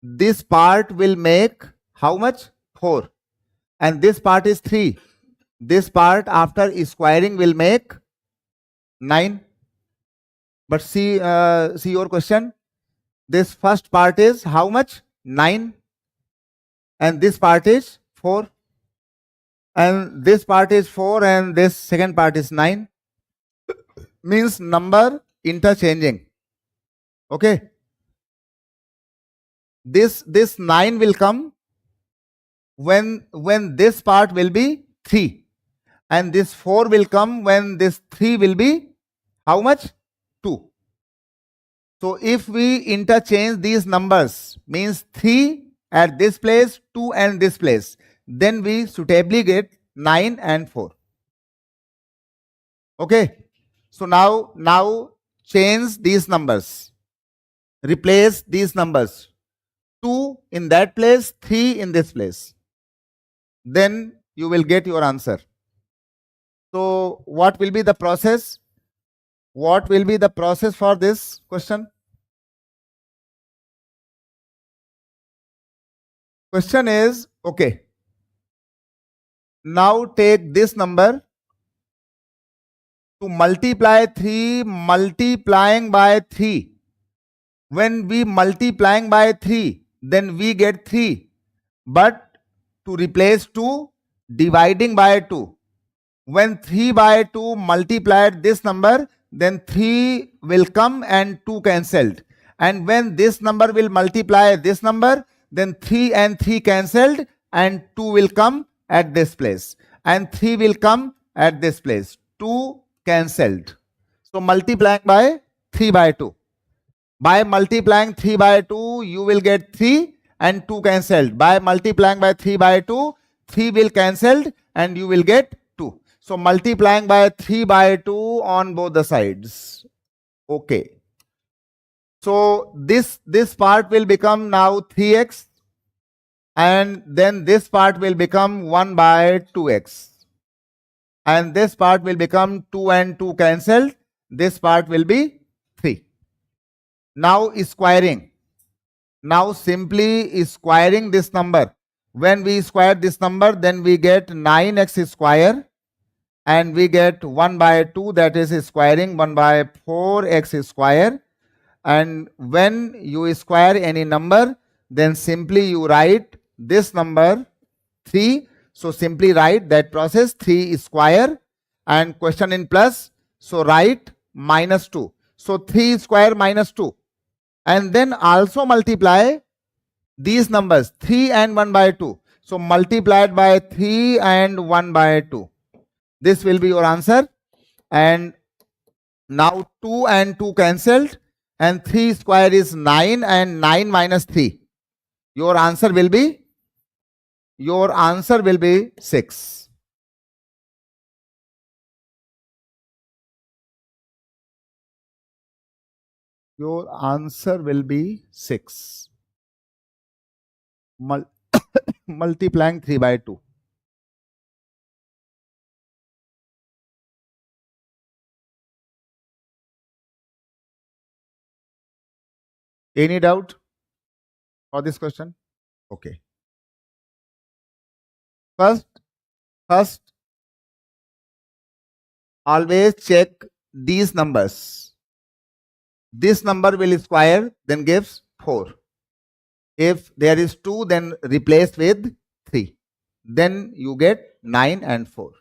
this part will make how much? 4. And this part is 3. This part after squaring will make 9. But see your question. This first part is how much? 9. And this part is 4. And this part is 4 and this second part is 9. Means number interchanging. Okay. This 9 will come when this part will be 3. And this 4 will come when this 3 will be how much? 2. So if we interchange these numbers, means 3 at this place, 2 and this place, then we suitably get 9 and 4. Okay. So now change these numbers. Replace these numbers. 2 in that place, 3 in this place. Then you will get your answer. So what will be the process? What will be the process for this question? Question is, okay, now take this number to multiply 3 multiplying by 3. When we multiplying by 3, then we get 3. But to replace 2, dividing by 2. When 3 by 2 multiplied this number, then 3 will come and 2 cancelled. And when this number will multiply this number, then 3 and 3 cancelled and 2 will come at this place. And 3 will come at this place. 2 cancelled. So multiplying by 3 by 2. By multiplying 3 by 2, you will get 3 and 2 cancelled. By multiplying by 3 by 2, 3 will cancelled and you will get 2. So multiplying by 3 by 2 on both the sides. Okay. So this part will become now 3x and then this part will become 1 by 2x. And this part will become 2 and 2 cancelled. This part will be 3. Now squaring. Now simply squaring this number. When we square this number, then we get 9x square, and we get 1 by 2, that is squaring 1 by 4x square. And when you square any number, then simply you write this number 3. So simply write that process 3 square, and question in plus, so write minus 2. So 3 square minus 2, and then also multiply these numbers 3 and 1 by 2. So multiplied by 3 and 1 by 2. This will be your answer. And now 2 and 2 cancelled, and 3 square is 9, and 9 minus 3. Your answer will be 6. Your answer will be 6. Multiplying 3 by 2. Any doubt for this question? Okay. First, always check these numbers. This number will square, then gives 4. If there is 2, then replace with 3. Then you get 9 and 4.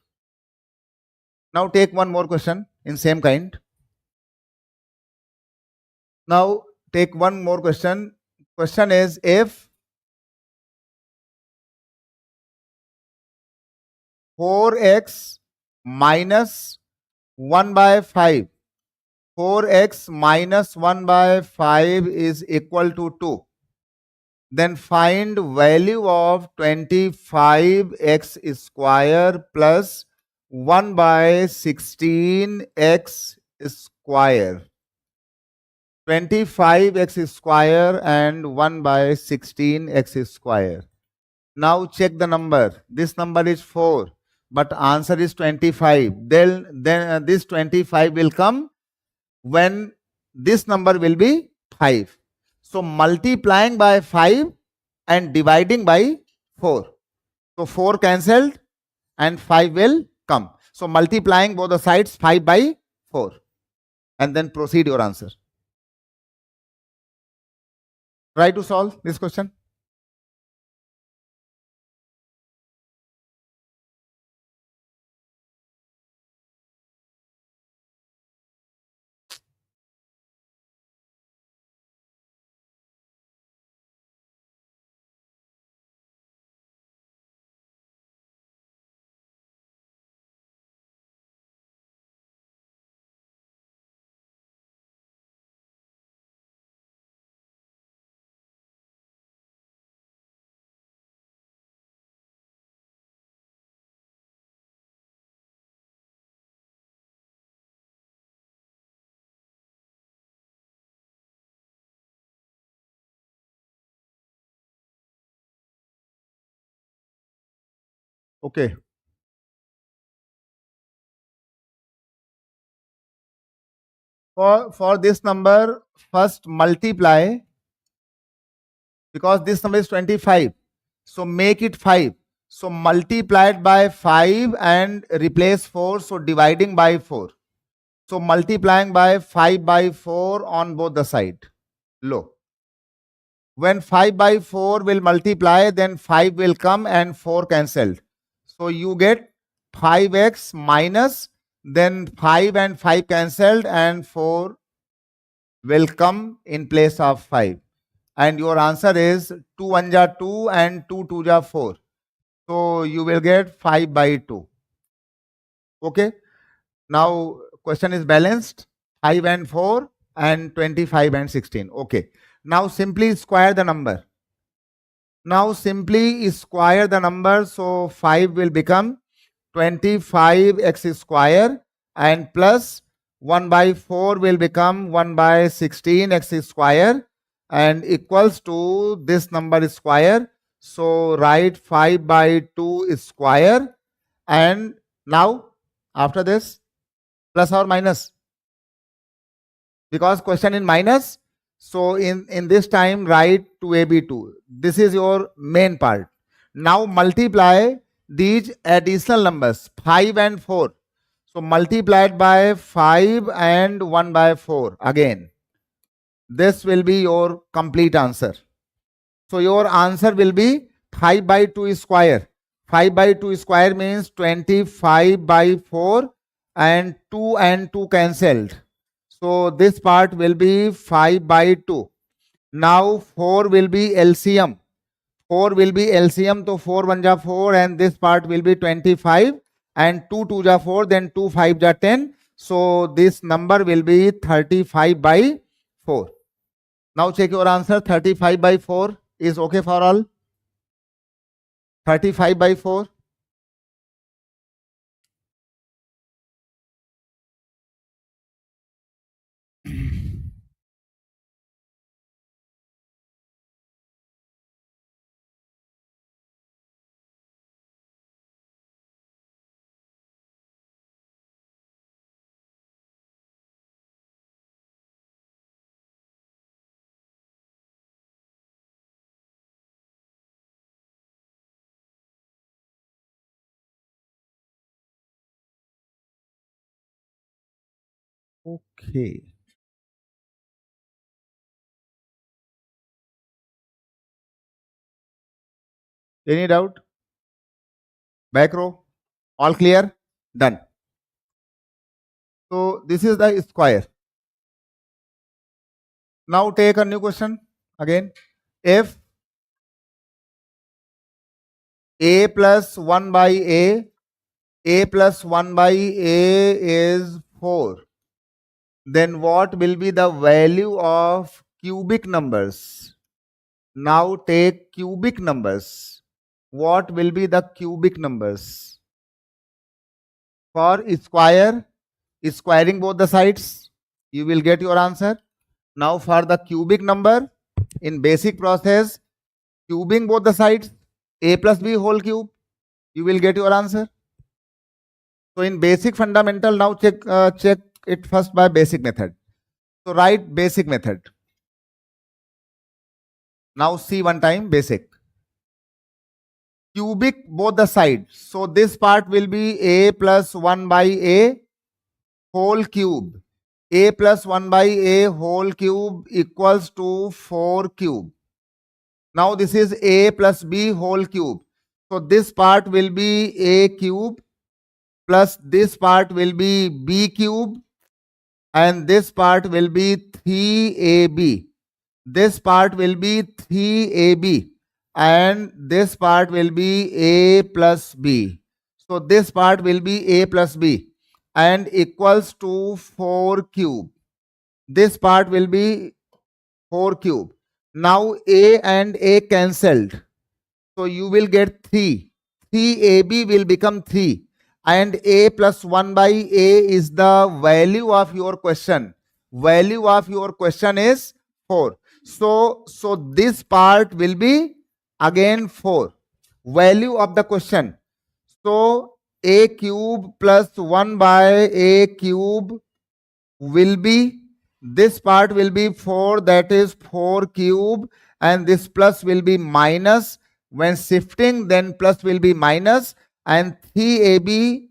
Now take one more question in same kind. Now take one more question. Question is, if 4x minus 1 by 5, 4x minus 1 by 5 is equal to 2, then find value of 25x square plus 1 by 16x square. 25x square and 1 by 16x square. Now check the number. This number is 4, but answer is 25. Then this 25 will come when this number will be 5. So multiplying by 5 and dividing by 4. So 4 cancelled and 5 will come. So multiplying both the sides 5 by 4. And then proceed your answer. Try to solve this question. Okay. For this number, first multiply, because this number is 25. So make it 5. So multiplied by 5 and replace 4. So dividing by 4. So multiplying by 5 by 4 on both the side. Low. When 5 by 4 will multiply, then 5 will come and 4 cancelled. So you get 5x minus, then 5 and 5 cancelled, and 4 will come in place of 5. And your answer is 2 1 ja 2 and 2 2 ja 4. So you will get 5 by 2. Okay. Now question is balanced. 5 and 4 and 25 and 16. Okay. Now simply square the number. Now simply square the number. So 5 will become 25x square, and plus 1 by 4 will become 1 by 16x square, and equals to this number square. So write 5 by 2 square, and now after this plus or minus, because question in minus. So in this time write 2ab2. This is your main part. Now multiply these additional numbers 5 and 4. So multiplied by 5 and 1 by 4 again. This will be your complete answer. So your answer will be 5 by 2 square. 5 by 2 square means 25 by 4, and 2 cancelled. So this part will be 5 by 2. Now 4 will be LCM. 4 will be LCM, so 4 1 ja 4, and this part will be 25, and 2 2 ja 4, then 2 5 ja 10. So this number will be 35 by 4. Now check your answer. 35 by 4 is okay for all. 35 by 4. Okay. Any doubt? Back row? All clear? Done. So this is the square. Now take a new question again. If a plus 1 by a plus 1 by a is 4, then what will be the value of cubic numbers? Now take cubic numbers. What will be the cubic numbers? For square, squaring both the sides, you will get your answer. Now for the cubic number, in basic process, cubing both the sides, a plus b whole cube, you will get your answer. So in basic fundamental, now check it first by basic method. So write basic method. Now see one time basic. Cubic both the sides. So this part will be a plus 1 by a whole cube. A plus 1 by a whole cube equals to 4 cube. Now this is a plus b whole cube. So this part will be a cube, plus this part will be b cube, and this part will be 3ab. This part will be 3ab, and this part will be a plus b. So this part will be a plus b and equals to 4 cube. This part will be 4 cube. Now a and a cancelled. So you will get 3. 3ab will become 3. And a plus 1 by a is the value of your question. Value of your question is 4. So this part will be again 4. Value of the question. So a cube plus 1 by a cube will be, this part will be 4, that is 4 cube, and this plus will be minus. When shifting, then plus will be minus, and 3ab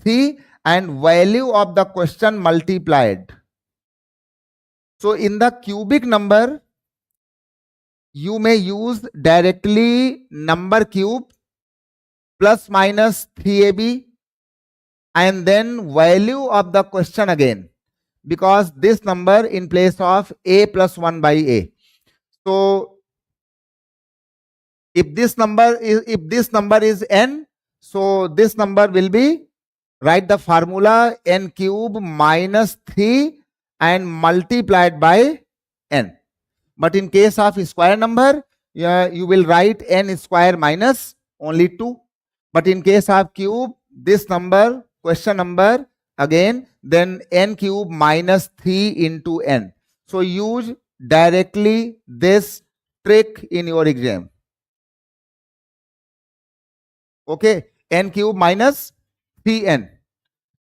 3, and value of the question multiplied. So in the cubic number, you may use directly number cube plus minus 3ab and then value of the question again, because this number in place of a plus 1 by a. So if this number is n, so this number will be, write the formula, n cube minus 3 and multiplied by n. But in case of square number, you will write n square minus only 2. But in case of cube, this number, question number again, then n cube minus 3 into n. So use directly this trick in your exam. Okay, n cube minus 3n.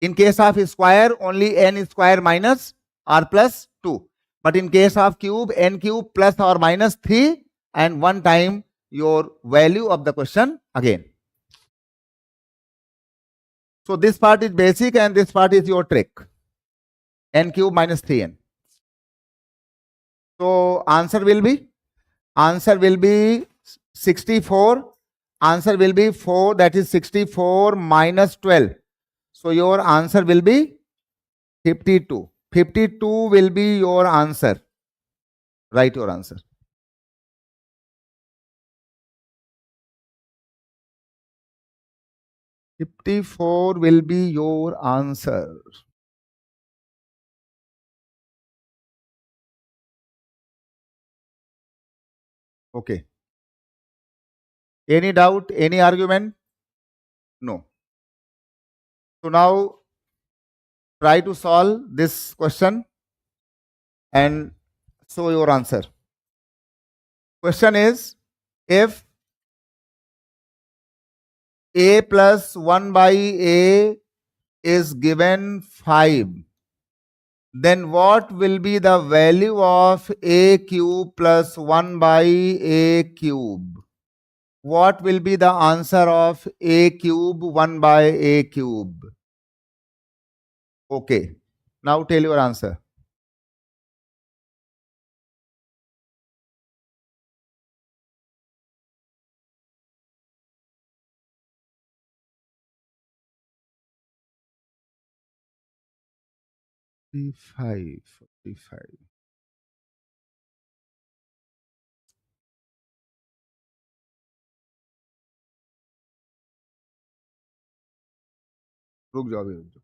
In case of square, only n square minus r plus 2. But in case of cube, n cube plus or minus 3 and one time your value of the question again. So this part is basic and this part is your trick. N cube minus 3n. So answer will be 64. Answer will be 4, that is 64 minus 12. So your answer will be 52. 52 will be your answer. Write your answer. $54 will be your answer. Okay. Any doubt? Any argument? No. So now try to solve this question and show your answer. Question is, if a plus 1 by a is given 5, then what will be the value of a cube plus 1 by a cube? What will be the answer of a cube 1 by a cube? Okay. Now tell your answer. Five. रुक जाओ रुक जाओ.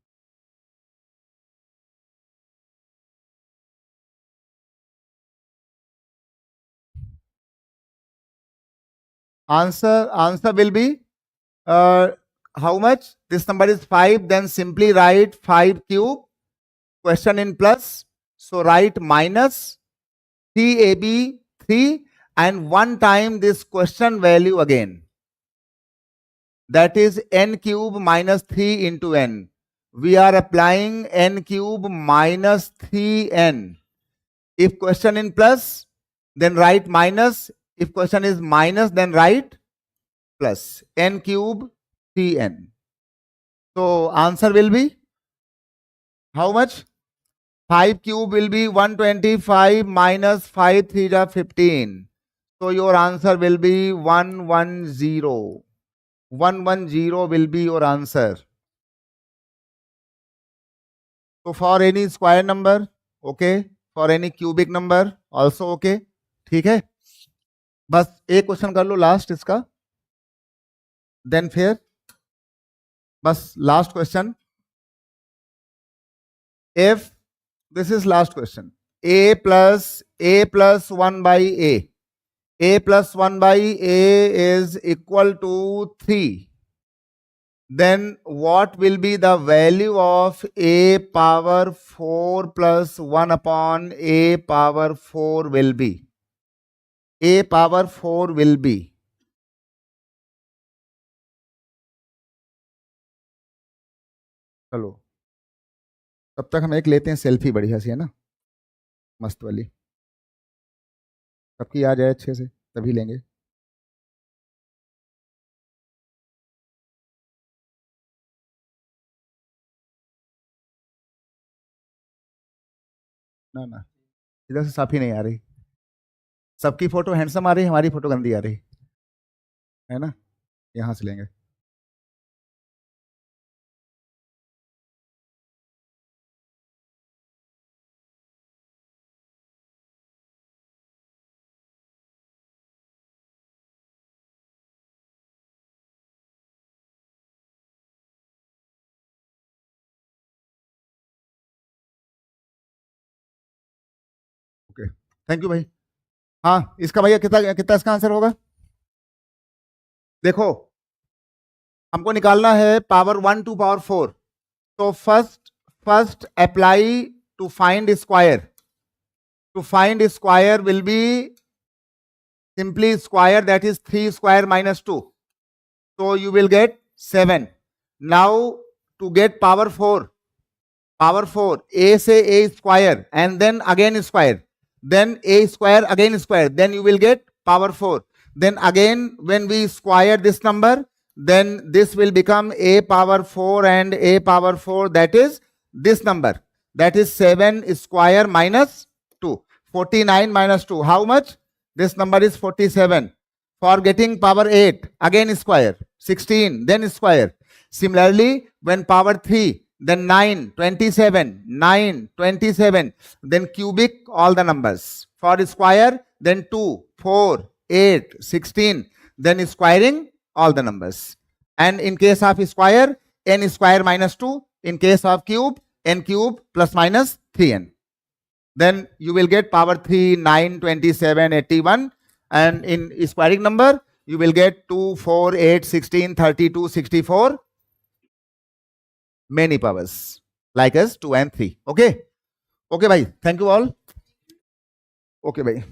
Answer will be how much? This number is 5. Then simply write 5 cube. Question in plus. So write minus 3ab 3 and one time this question value again. That is n cube minus 3 into n. We are applying n cube minus 3n. If question in plus, then write minus. If question is minus, then write plus. N cube 3n. So answer will be how much? 5 cube will be 125 minus 5 3 is 15. So your answer will be 110. 110 will be your answer. So for any square number, okay. For any cubic number, also okay. ठीक है. बस एक question कर लो last इसका. Then फिर बस last question. If this is last question, a plus 1 by a plus 1 by a is equal to 3, then what will be the value of a power 4 plus 1 upon a power 4 will be? A power 4 will be. चलो तब तक हम एक लेते हैं selfie बढ़िया सी, है ना, मस्त वाली. सबकी आ जाए अच्छे से तभी लेंगे. ना ना इधर से साफ ही नहीं आ रही. सबकी फोटो हैंडसम आ रही, हमारी फोटो गंदी आ रही है ना. यहाँ से लेंगे. ओके थैंक यू भाई. हाँ इसका भैया कितना कितना इसका आंसर होगा? देखो हमको निकालना है पावर 1 टू पावर 4. तो first apply to find square. To find square will be simply square, that is 3 square minus 2. So you will get 7. Now to get power 4, a say a square and then again square, then a square again square, then you will get power 4. Then again when we square this number, then this will become a power 4 and a power 4, that is this number, that is 7 square minus 2. 49 minus 2, how much? This number is 47. For getting power 8, again square, 16, then square. Similarly, when power 3, then 9, 27, 9, 27, then cubic all the numbers. For square, then 2, 4, 8, 16, then squaring all the numbers. And in case of square, n square minus 2. In case of cube, n cube plus minus 3n. Then you will get power 3, 9, 27, 81. And in squaring number, you will get 2, 4, 8, 16, 32, 64. Many powers like as 2 and 3. Okay. Okay, bhai. Thank you all. Okay, bhai.